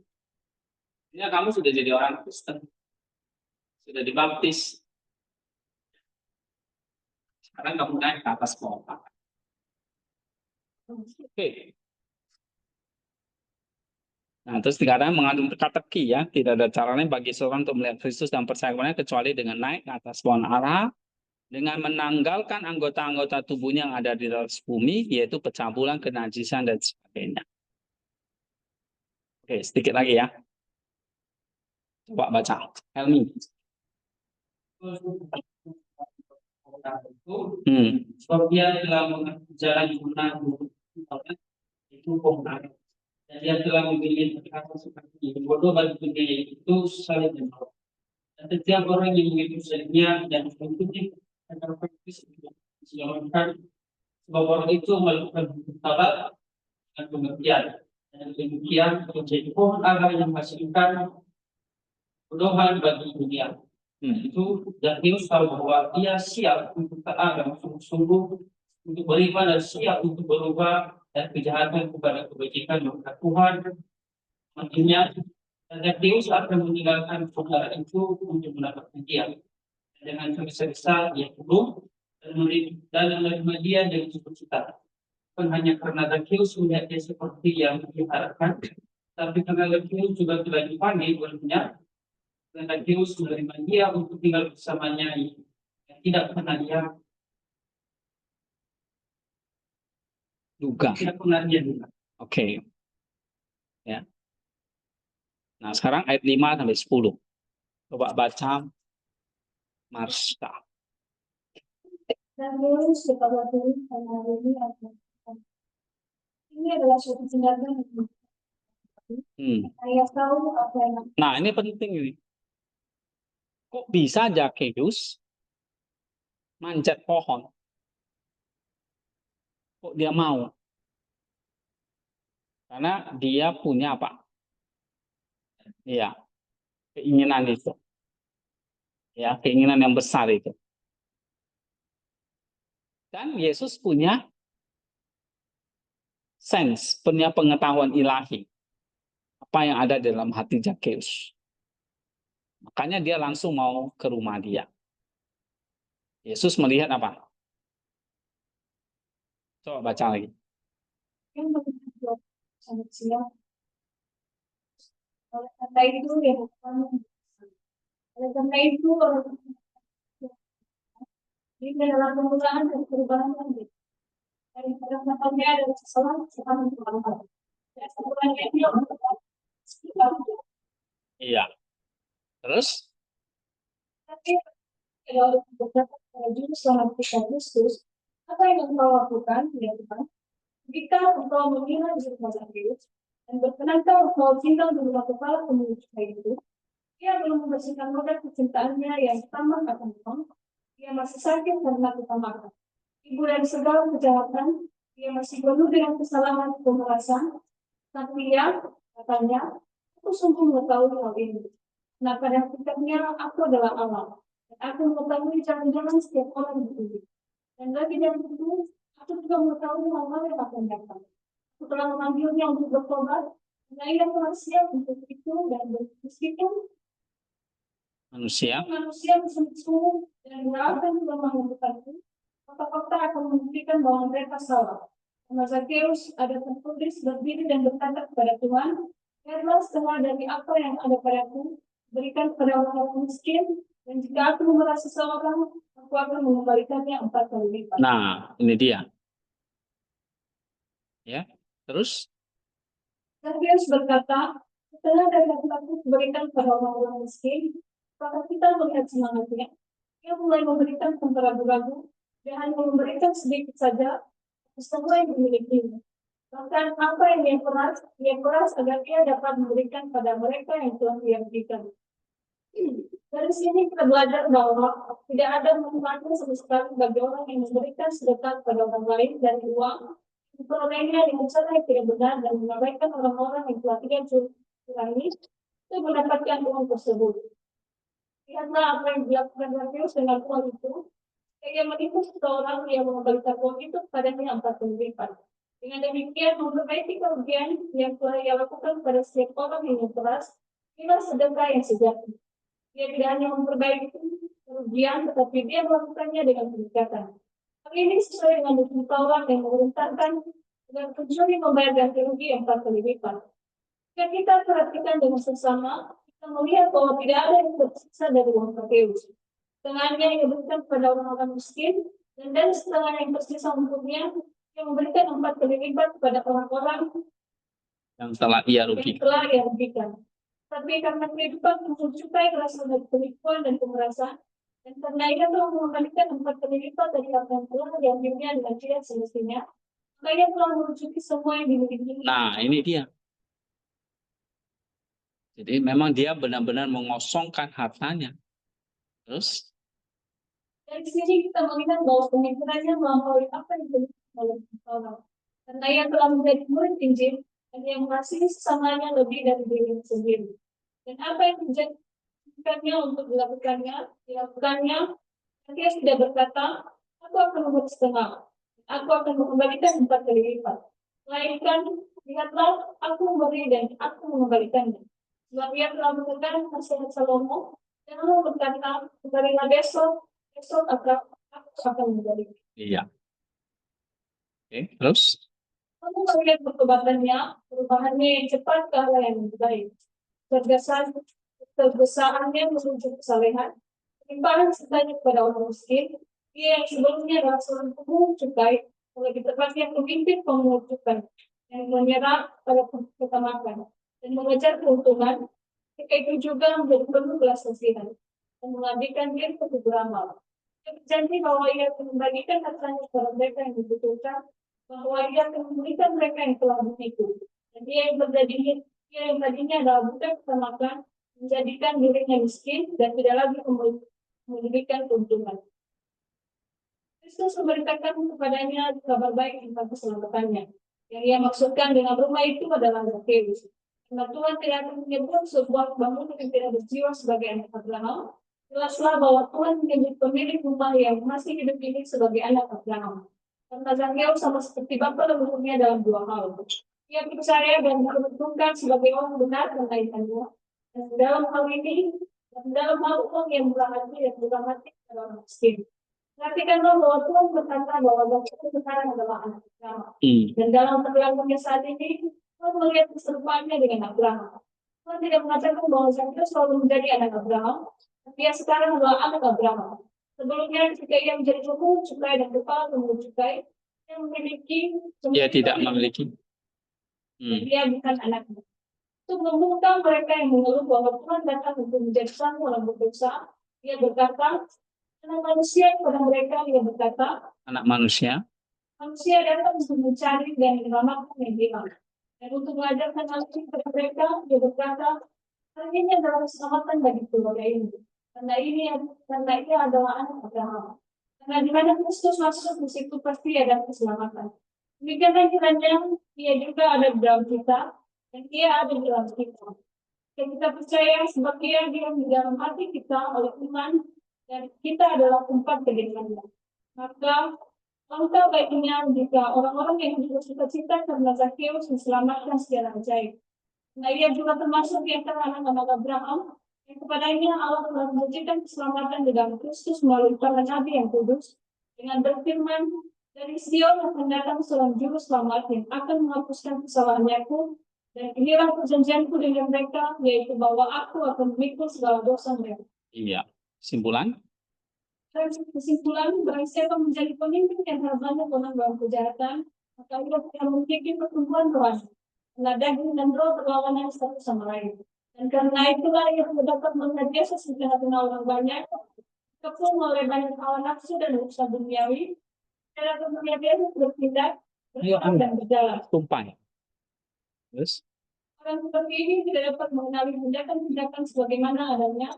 Ini kamu sudah jadi orang Kristen. Sudah dibaptis. Sekarang kamu naik ke atas pohon. Oke. Nah, terus dikatakan mengandung teka-teki ya, tidak ada caranya bagi seorang untuk melihat Kristus dan percaya kepadanya kecuali dengan naik ke atas pohon ara, dengan menanggalkan anggota-anggota tubuhnya yang ada di atas bumi, yaitu pencabulan, kenajisan dan sebagainya. Oke, sedikit lagi ya. Coba baca. Helmi.
itu
Hmm.
sebab dia telah mengatur jalan yang benar itu pembenaran. Dan dia telah memilih kata seperti ini. Bodoh bagi dunia itu saling menolak. Dan setiap orang yang mengikuti dunia dan mengikuti kata praktis untuk diselamatkan, sebab orang itu melakukan hukum Taurat dengan pengertian. Dan demikian menjadi pohon ara yang menghasilkan bodohan bagi dunia. Itu Zakheus tahu bahwa dia siap untuk taat dan sungguh-sungguh untuk beriman dan siap untuk berubah dan kejahatan kepada kebajikan maka Tuhan nantinya dan Zakheus akan meninggalkan saudara itu untuk mendapatkan dia. Dan dengan sebesar dia turun dan menerima dia dengan sukacita. Bukan hanya karena Zakheus melihat dia seperti yang diharapkan, tapi karena Zakheus juga telah dipanggil olehnya. Dan Zakheus menerima dia untuk tinggal bersamanya yang tidak pernah dia
Duga.
tidak pernah dia duga.
Oke. Ya. Nah, sekarang ayat 5 sampai 10. Coba baca Marsha.
Zakheus kepada Tuhan karena ini adalah ini adalah suatu tindakan yang saya tahu apa yang
Nah, ini penting ini. Kok bisa Zakheus manjat pohon? Kok dia mau? Karena dia punya apa? Iya, keinginan itu. Ya, keinginan yang besar itu. Dan Yesus punya sense, punya pengetahuan ilahi. Apa yang ada dalam hati Zakheus. Makanya dia langsung mau ke rumah dia. Yesus melihat apa? Coba baca lagi.
sangat siap. Oleh karena itu, ya bukan. Oleh karena itu, ini adalah pemulaan dan perubahan lagi. Daripada matanya adalah kesalahan, sekarang perubahan. Dan sebenarnya dia
Iya. Terus?
tapi kalau beberapa juru selama 3 Agustus, apa yang engkau lakukan, ya Tuhan? Jika engkau mengira di rumah Zakheus dan berkenankah engkau tinggal di rumah kepala pemilik itu, ia belum membersihkan modal kecintaannya yang sama akan Tuhan. Ia masih sakit karena ketamakan. Ibu dari segala kejahatan, ia masih penuh dengan kesalahan dan pemerasan. Tapi ia katanya, aku sungguh mengetahui hal ini. Nah, pada hakikatnya aku adalah Allah. Dan aku mengetahui jalan-jalan setiap orang di bumi. Dan bagi dia itu, aku juga mengetahui hal-hal yang akan datang. Aku telah memanggilnya untuk bertobat, dan ia telah siap untuk itu, dan meskipun
Manusia.
bersungguh-sungguh dan melakukan kelemahan berkati, fakta-fakta akan membuktikan bahwa mereka salah. Karena Zakheus ada tertulis berdiri dan berkata kepada Tuhan, biarlah setengah dari apa yang ada padaku, berikan kepada orang miskin, dan jika aku merasa seseorang, aku akan mengembalikannya 4 kali lipat.
Nah, ini dia. Ya, terus?
Zakheus berkata, setengah dari apa yang aku berikan kepada orang miskin, maka kita melihat semangatnya. Ia mulai memberikan tanpa ragu-ragu, dia hanya memberikan sedikit saja, semua yang dimilikinya. Bahkan apa yang dia peras agar ia dapat memberikan pada mereka yang telah dia berikan. Dari sini kita belajar bahwa tidak ada manfaatnya sama sekali bagi orang yang memberikan sedekah pada orang lain dari uang, memperolehnya dengan cara yang tidak benar dan mengabaikan orang-orang yang telah tidak curangi untuk mendapatkan uang tersebut. Lihatlah apa yang dilakukan Zakheus dengan uang itu. Ia menipu seseorang yang mengembalikan uang itu kepadanya 4 kali lipat. Dengan demikian, memperbaiki kerugian yang telah ia lakukan pada setiap orang yang keras, inilah sedekah yang sejati. Dia tidak hanya memperbaiki kerugian, tetapi dia melakukannya dengan peningkatan. Hal ini sesuai dengan hukum Taurat yang memerintahkan dengan pencuri membayar ganti rugi 4 kali lipat. Jika kita perhatikan dengan sesama, kita melihat bahwa tidak ada yang tersisa dari uang Zakheus. Setengahnya yang diberikan kepada orang-orang miskin, dan dari setengah yang tersisa untuknya, yang memberikan 4 kali lipat kepada orang-orang
Yang telah ia
yang
rugikan.
telah ia rugikan. Tapi karena kehidupan mencukai rasa dari penipuan dan pemerasan, Dan karena ia telah mengembalikan 4 kali lipat dari apa yang telah diambilnya dengan tidak semestinya, maka ia telah merujuki semua yang dimiliki.
Nah, ini dia. Jadi memang dia benar-benar mengosongkan hartanya. Terus,
Dari sini kita melihat bahwa pemikirannya melampaui apa yang dimiliki oleh orang. Karena ia telah menjadi murid Injil dan yang mengasihi sesamanya lebih dari dirinya sendiri. Dan apa yang menjadikannya untuk dilakukannya, dan dia sudah berkata, aku akan memberi setengah, aku akan mengembalikan 4 kali lipat. Melainkan, lihatlah, aku memberi dan aku mengembalikannya. Sebab ia telah mendengar nasihat Salomo, dan Allah berkata, kembalilah besok aku akan memberi.
iya. Oke, terus,
Kamu melihat perubahannya yang cepat ke arah yang lebih baik. Kebesarannya menuju kesalehan, limpahan sertanya kepada orang miskin, dia yang sebelumnya adalah seorang pemungut cukai, oleh ditempatkan pemimpin pemungut cukai, yang menyerah pada ketamakan, dan mengejar keuntungan, ketika itu juga menjadi penuh belas kasihan, dan mengabdikan diri untuk beramal. Dia berjanji bahwa ia akan membagikan hartanya kepada mereka yang dibutuhkan, bahwa ia akan memberikan mereka yang telah menipu. Dan dia yang tadinya adalah budak ketamakan, menjadikan dirinya miskin dan tidak lagi memberikan keuntungan. Kristus memberitakan kepadanya kabar baik tentang keselamatannya. Yang ia maksudkan dengan rumah itu adalah Zakheus. Karena Tuhan tidak akan menyebut sebuah bangunan yang tidak berjiwa sebagai anak Abraham. Jelaslah bahwa Tuhan menyebut pemilik rumah yang masih hidup ini sebagai anak Abraham. Karena Zakheus sama seperti bapa leluhurnya dalam 2 hal. Ia percaya dan diperhitungkan sebagai orang benar dan kaitannya. Dan dalam hal ini, dan dalam hal uang yang murah hati dan murah hati adalah orang miskin. Perhatikanlah bahwa Tuhan berkata bahwa Zakheus sekarang adalah anak Abraham. Dan dalam perlakuannya saat ini, Tuhan melihat keserupaannya dengan Abraham. Tuhan tidak mengatakan bahwa Zakheus selalu menjadi anak Abraham, tapi dia sekarang adalah anak Abraham. Sebelumnya, ketika ia menjadi pemungut cukai dan kepala pemungut cukai,
dia tidak memiliki.
dan dia bukan anaknya. Untuk membungkam mereka yang mengeluh bahwa Tuhan datang untuk menjadikan orang berdosa, dia berkata, anak manusia kepada mereka, dia berkata,
Anak manusia
datang untuk mencari dan menyelamatkan yang hilang. Dan untuk mengajarkan hal ini kepada mereka, dia berkata, hal ini adalah keselamatan bagi keluarga ini. Karena ia adalah anak Abraham. Karena di mana Kristus masuk, di situ pasti ada keselamatan. Demikianlah kiranya ia juga ada di dalam kita, dan ia ada di dalam kita. Dan kita percaya sebab ia diam di dalam hati kita oleh iman, dan kita adalah tempat kediamannya. Maka langkah baiknya jika orang-orang yang bersuka-cita karena Zakheus diselamatkan secara ajaib. Nah, ia juga termasuk di antara anak-anak Abraham, yang kepadanya Allah telah menjanjikan keselamatan di dalam Kristus melalui para nabi yang kudus, dengan berfirman, dari Sion akan datang seorang juru selamat yang akan menghapuskan kesalahannya pun, dan inilah perjanjianku dengan mereka, yaitu bahwa aku akan memikul segala dosa mereka.
iya. Kesimpulan,
Kesimpulan, barang siapa menjadi pemimpin yang harganya penuh dalam kejahatan, maka ia tidak memiliki pertumbuhan rohani. Karena daging dan roh berlawanan satu sama lain. Dan karena itulah ia dapat melihat Yesus di tengah-tengah orang banyak, kepung oleh banyak hawa nafsu dan usaha duniawi, dia dapat melihat Yesus bertindak, dan berjalan.
tumpah. Terus,
Orang seperti ini tidak dapat mengenali tindakan-tindakan sebagaimana adanya,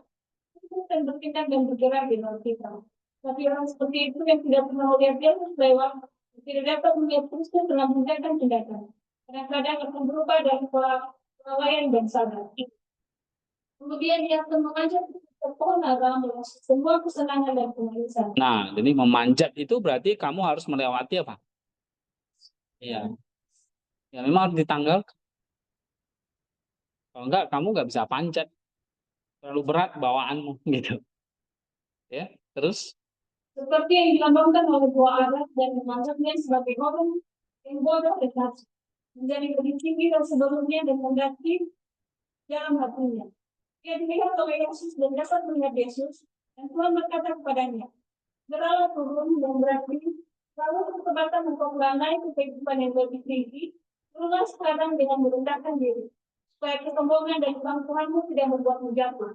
dan bertindak dan bergerak di luar kita. Tapi orang seperti itu yang tidak pernah melihat Yesus lewat, tidak dapat melihat Kristus dalam tindakan-tindakan. Kadang-kadang akan berubah dari kelalaian dan sadar. Kemudian dia akan mengajak ke pohon ara semua kesenangan dan kemanisan.
nah, jadi memanjat itu berarti kamu harus melewati apa? Iya. Ya memang harus ditanggal. Kalau enggak, kamu nggak bisa panjat. Terlalu berat bawaanmu gitu. Ya, terus
Seperti yang dilambangkan oleh buah ara dan menganggapnya sebagai orang yang bodoh dan nafsu, menjadi lebih tinggi dari sebelumnya dan mendaki dalam hatinya. Ia dilihat oleh Yesus dan dapat melihat Yesus, dan Tuhan berkata kepadanya, "Geralah turun dan berarti, lalu kesempatan untuk naik ke kehidupan yang lebih tinggi, turunlah sekarang dengan merendahkan diri, supaya kesombongan dan kebanggaanmu tidak membuatmu jatuh.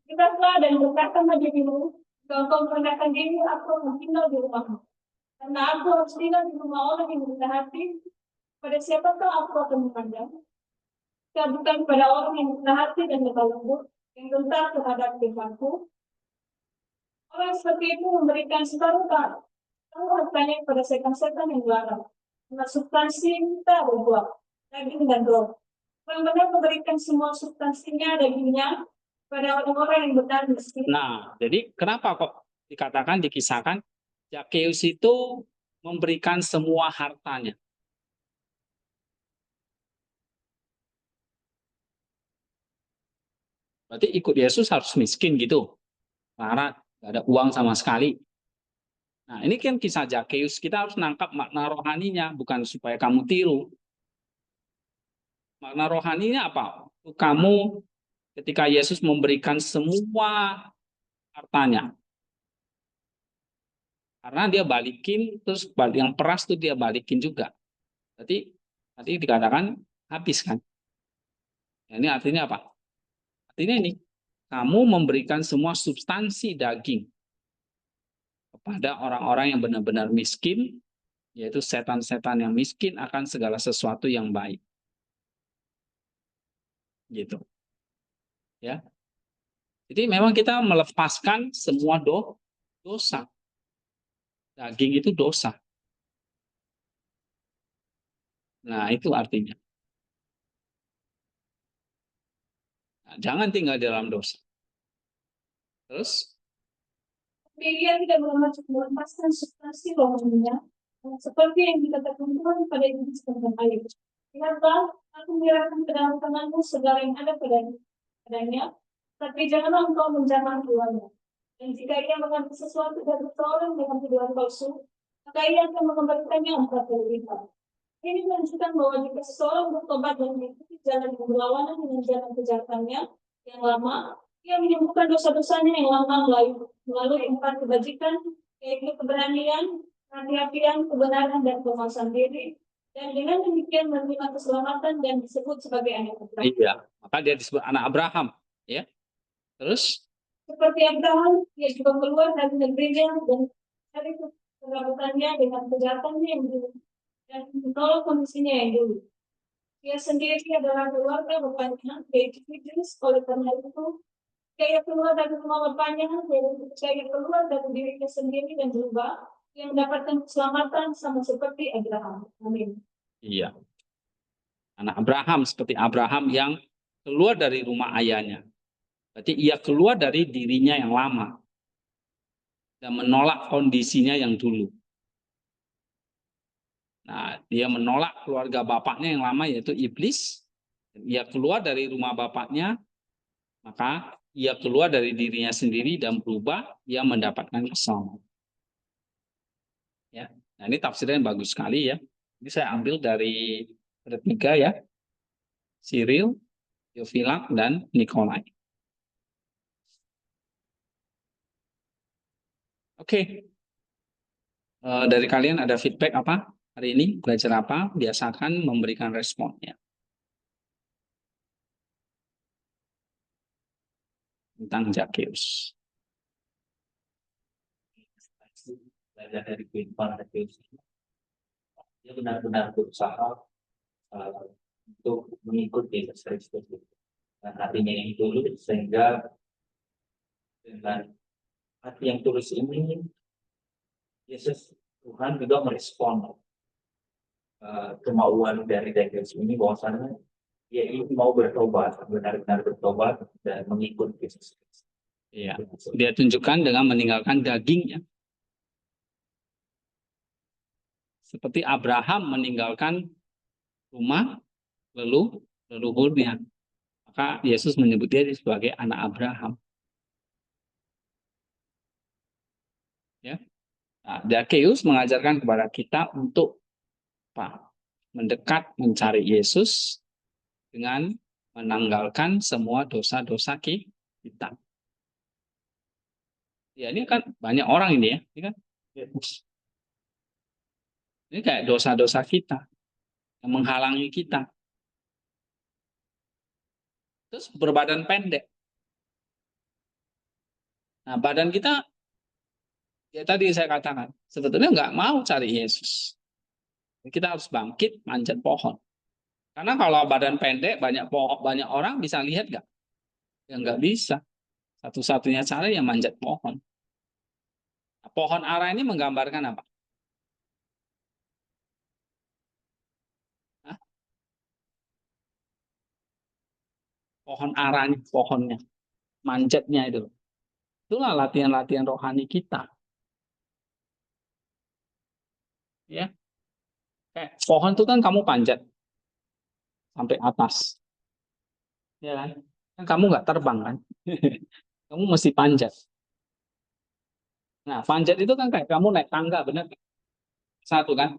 Tegaklah dan berkatalah dirimu, Kalau kau merendahkan diri, aku akan tinggal di rumahmu. Karena aku harus tinggal di rumah orang yang rendah hati. Pada siapakah aku akan memandang? Jika bukan pada orang yang rendah hati dan lemah lembut, yang gentar terhadap firman-Ku. Orang seperti itu memberikan separuh hartanya kepada setan-setan yang dilarang. Karena substansi kita ada dua, daging dan roh. Orang benar memberikan semua substansinya, dagingnya, pada orang-orang yang benar miskin.
Nah, jadi kenapa kok dikatakan, dikisahkan, Zakeus itu memberikan semua hartanya? Berarti ikut Yesus harus miskin gitu, larat, nggak ada uang sama sekali. Nah, ini kan kisah Zakeus, kita harus nangkap makna rohaninya, bukan supaya kamu tiru. Makna rohaninya apa? Kamu ketika Yesus memberikan semua hartanya, karena dia balikin, terus yang peras tuh dia balikin juga. Berarti tadi dikatakan habis kan? Ini artinya apa? Artinya ini, kamu memberikan semua substansi daging kepada orang-orang yang benar-benar miskin, yaitu setan-setan yang miskin akan segala sesuatu yang baik. Gitu. Ya. Jadi memang kita melepaskan semua dosa. Daging itu dosa. Nah, itu artinya. Nah, jangan tinggal di dalam dosa. Terus,
Dia tidak melepaskan substansi rohaninya, seperti yang dikatakan Tuhan pada Iblis tentang air. Lihatlah, aku menyerahkan ke dalam tanganmu segala yang ada padanya, tapi janganlah engkau menjamah keduanya. Dan jika ia mengambil sesuatu dari seorang dengan tuduhan palsu, maka ia akan mengembalikannya 4 kali lipat. Ini menunjukkan bahwa jika seseorang bertobat dan mengikuti jalan yang berlawanan dengan jalan kejahatannya yang lama, ia menyembuhkan dosa-dosanya yang lama melalui 4 kebajikan, yaitu keberanian, kehati-hatian, kebenaran, dan penguasaan diri. Dan dengan demikian menerima keselamatan dan disebut sebagai anak Abraham.
iya, maka dia disebut anak Abraham. Ya. Terus,
Seperti Abraham, ia juga keluar dari negerinya dan dari kerabutannya dengan kejahatannya yang dulu dan menolak kondisinya yang dulu. Ia sendiri adalah keluarga bapaknya, yaitu Idris. Oleh karena itu, ia keluar dari rumah bapaknya, yaitu ia keluar dari dirinya sendiri dan berubah, ia mendapatkan keselamatan sama seperti Abraham. Amin.
iya. Anak Abraham seperti Abraham yang keluar dari rumah ayahnya. Berarti ia keluar dari dirinya yang lama dan menolak kondisinya yang dulu. Nah, dia menolak keluarga bapaknya yang lama yaitu iblis. Ia keluar dari rumah bapaknya, maka ia keluar dari dirinya sendiri dan berubah, ia mendapatkan keselamatan. Ya. Nah, ini tafsirnya bagus sekali ya. Ini saya ambil dari ketiga ya. Cyril, Theophilak, dan Nikolai. Oke. Dari kalian ada feedback apa? Hari ini belajar apa? Biasakan memberikan responnya. Tentang Zakeus.
Belajar dari kehidupan Zakeus. Dia benar-benar berusaha untuk mengikuti Yesus Kristus dan hatinya yang tulus, sehingga dengan hati yang tulus ini Yesus Tuhan juga merespon kemauan dari Zakeus ini, bahwasanya dia ini mau bertobat, benar-benar bertobat dan mengikut Yesus Kristus.
Iya. Dia tunjukkan dengan meninggalkan dagingnya. Seperti Abraham meninggalkan rumah leluhurnya. Maka Yesus menyebut dia sebagai anak Abraham. Ya. Nah, Zakeus mengajarkan kepada kita untuk apa? Mendekat mencari Yesus dengan menanggalkan semua dosa-dosa kita. Ya, ini kan banyak orang ini ya, ini kan. Ini kayak dosa-dosa kita yang menghalangi kita. Terus berbadan pendek. Nah, badan kita Ya tadi saya katakan, sebetulnya nggak mau cari Yesus. Kita harus bangkit manjat pohon. Karena kalau badan pendek, banyak pohon, banyak orang bisa lihat nggak? Ya nggak bisa. Satu-satunya cara yang manjat pohon. Nah, pohon ara ini menggambarkan apa? Hah? Pohon ara ini, pohonnya, manjatnya itu. Itulah latihan-latihan rohani kita. Ya, kayak pohon itu kan kamu panjat sampai atas, ya kan? Kan kamu nggak terbang kan? Kamu mesti panjat. Nah, panjat itu kan kayak kamu naik tangga, benar? Satu kan?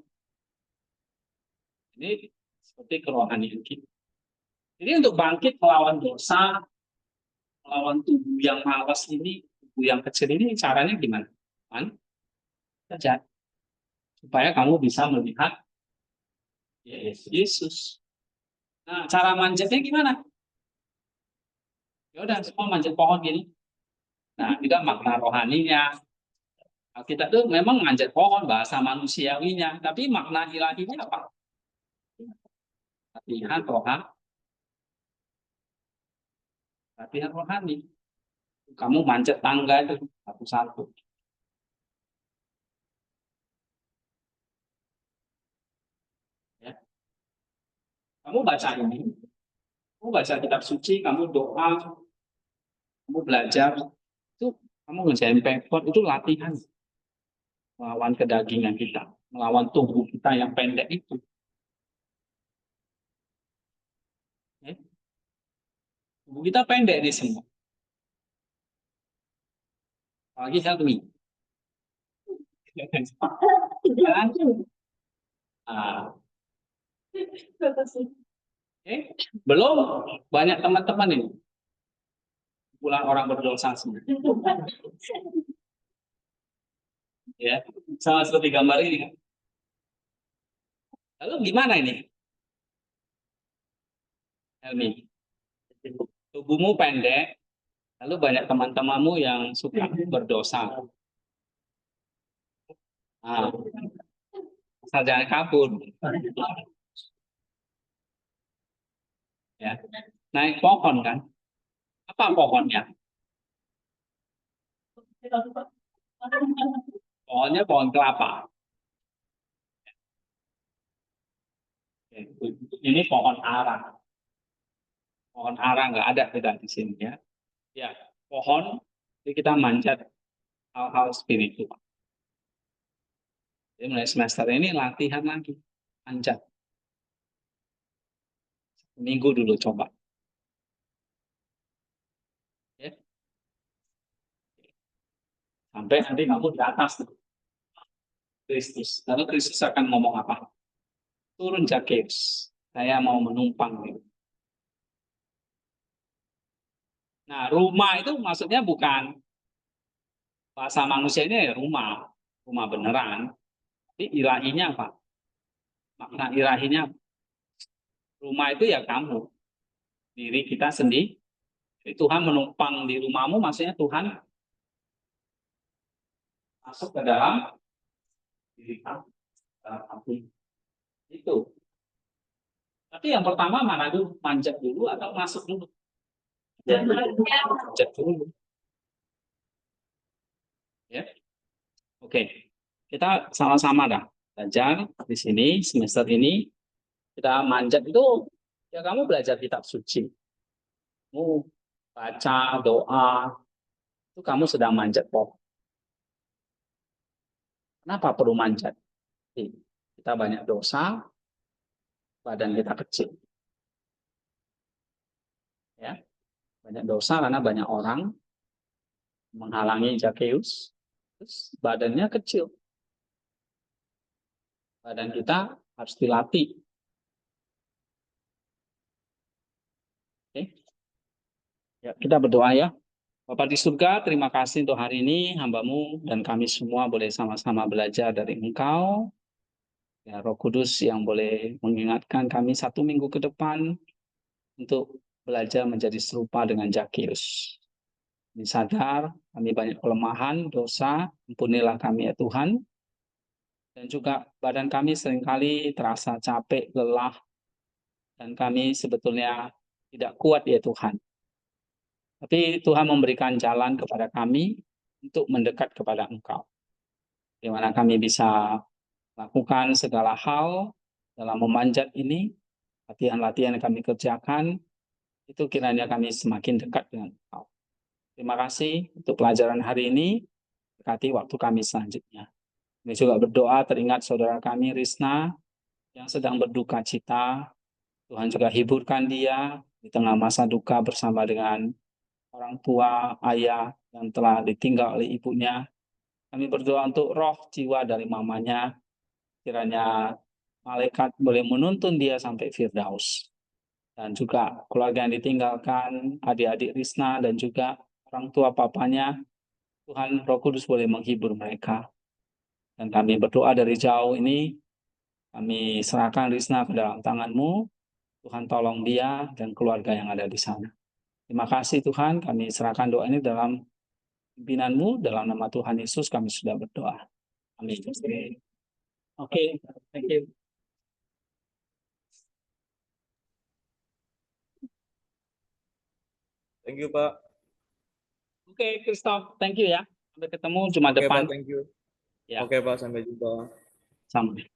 Ini seperti kerohanian kita. Jadi untuk bangkit melawan dosa, melawan tubuh yang malas ini, tubuh yang kecil ini, caranya gimana? Kan? Saja. Supaya kamu bisa melihat Yesus. Nah, cara manjatnya gimana? Ya udah, semua manjat pohon gini. Nah, juga makna rohaninya. Kita tuh memang manjat pohon bahasa manusiawinya, tapi makna ilahinya apa? Latihan rohani, latihan rohani. Kamu manjat tangga itu satu-satu. Ya. Kamu baca ini, kamu baca kitab suci, kamu doa, kamu belajar, itu kamu ngerjain paper, itu latihan melawan kedagingan kita, melawan tubuh kita yang pendek itu. Ya. Tubuh kita pendek di semua. Apalagi Helmi. Ah, belum banyak teman-teman ini pulang orang berdosa semua. Ya, sama seperti gambar ini kan. Lalu gimana ini, Helmi? Tubuhmu pendek, lalu banyak teman-temanmu yang suka berdosa. Nah, asal jangan kabur. Ya, naik pohon kan? Apa pohonnya? Pohonnya pohon kelapa. Ini pohon ara. Pohon ara nggak ada kita di sini ya. Ya, pohon jadi kita manjat hal-hal spiritual. Jadi mulai semester ini latihan lagi, manjat. Minggu dulu coba. Ya. Sampai nanti kamu di atas Kristus. Lalu Kristus akan ngomong apa? Turun Zakheus, saya mau menumpang. Nah, rumah itu maksudnya bukan bahasa manusia ini ya rumah, rumah beneran. Tapi ilahinya apa? Makna ilahinya rumah itu ya kamu, diri kita sendiri. Jadi Tuhan menumpang di rumahmu, maksudnya Tuhan masuk ke dalam diri kamu, dalam hati. Itu. Tapi yang pertama mana dulu? Manjat dulu atau masuk dulu? Manjat dulu. Ya. Oke. Kita sama-sama dah belajar di sini semester ini. Kita manjat itu ya kamu belajar kitab suci. Kamu baca doa itu kamu sedang manjat pohon. Kenapa perlu manjat? Kita banyak dosa, badan kita kecil. Ya, banyak dosa karena banyak orang menghalangi Zakheus, terus badannya kecil. Badan kita harus dilatih. Oke. Ya, kita berdoa ya. Bapak di surga, terima kasih untuk hari ini, hamba-Mu dan kami semua boleh sama-sama belajar dari Engkau. Ya, Roh Kudus yang boleh mengingatkan kami 1 minggu ke depan untuk belajar menjadi serupa dengan Zakheus. Kami sadar kami banyak kelemahan, dosa, ampunilah kami ya Tuhan. Dan juga badan kami seringkali terasa capek, lelah, dan kami sebetulnya tidak kuat ya Tuhan. Tapi Tuhan memberikan jalan kepada kami untuk mendekat kepada Engkau. Di mana kami bisa lakukan segala hal dalam memanjat ini, latihan-latihan yang kami kerjakan, itu kiranya kami semakin dekat dengan Engkau. Terima kasih untuk pelajaran hari ini, berkati waktu kami selanjutnya. Kami juga berdoa teringat saudara kami Risna yang sedang berduka cita. Tuhan juga hiburkan dia di tengah masa duka bersama dengan orang tua, ayah yang telah ditinggal oleh ibunya. Kami berdoa untuk roh jiwa dari mamanya, kiranya malaikat boleh menuntun dia sampai Firdaus. Dan juga keluarga yang ditinggalkan, adik-adik Risna dan juga orang tua papanya, Tuhan Roh Kudus boleh menghibur mereka. Dan kami berdoa dari jauh ini, kami serahkan Risna ke dalam tangan-Mu. Tuhan tolong dia dan keluarga yang ada di sana. Terima kasih Tuhan, kami serahkan doa ini dalam pimpinan-Mu, dalam nama Tuhan Yesus kami sudah berdoa. Amin. Oke, thank you.
Thank you, Pak.
Oke, Christoph, thank you ya. Sampai ketemu Jumat
Oke,
depan.
Pak, thank you.
Ya.
Oke, Pak, sampai jumpa.
Sampai.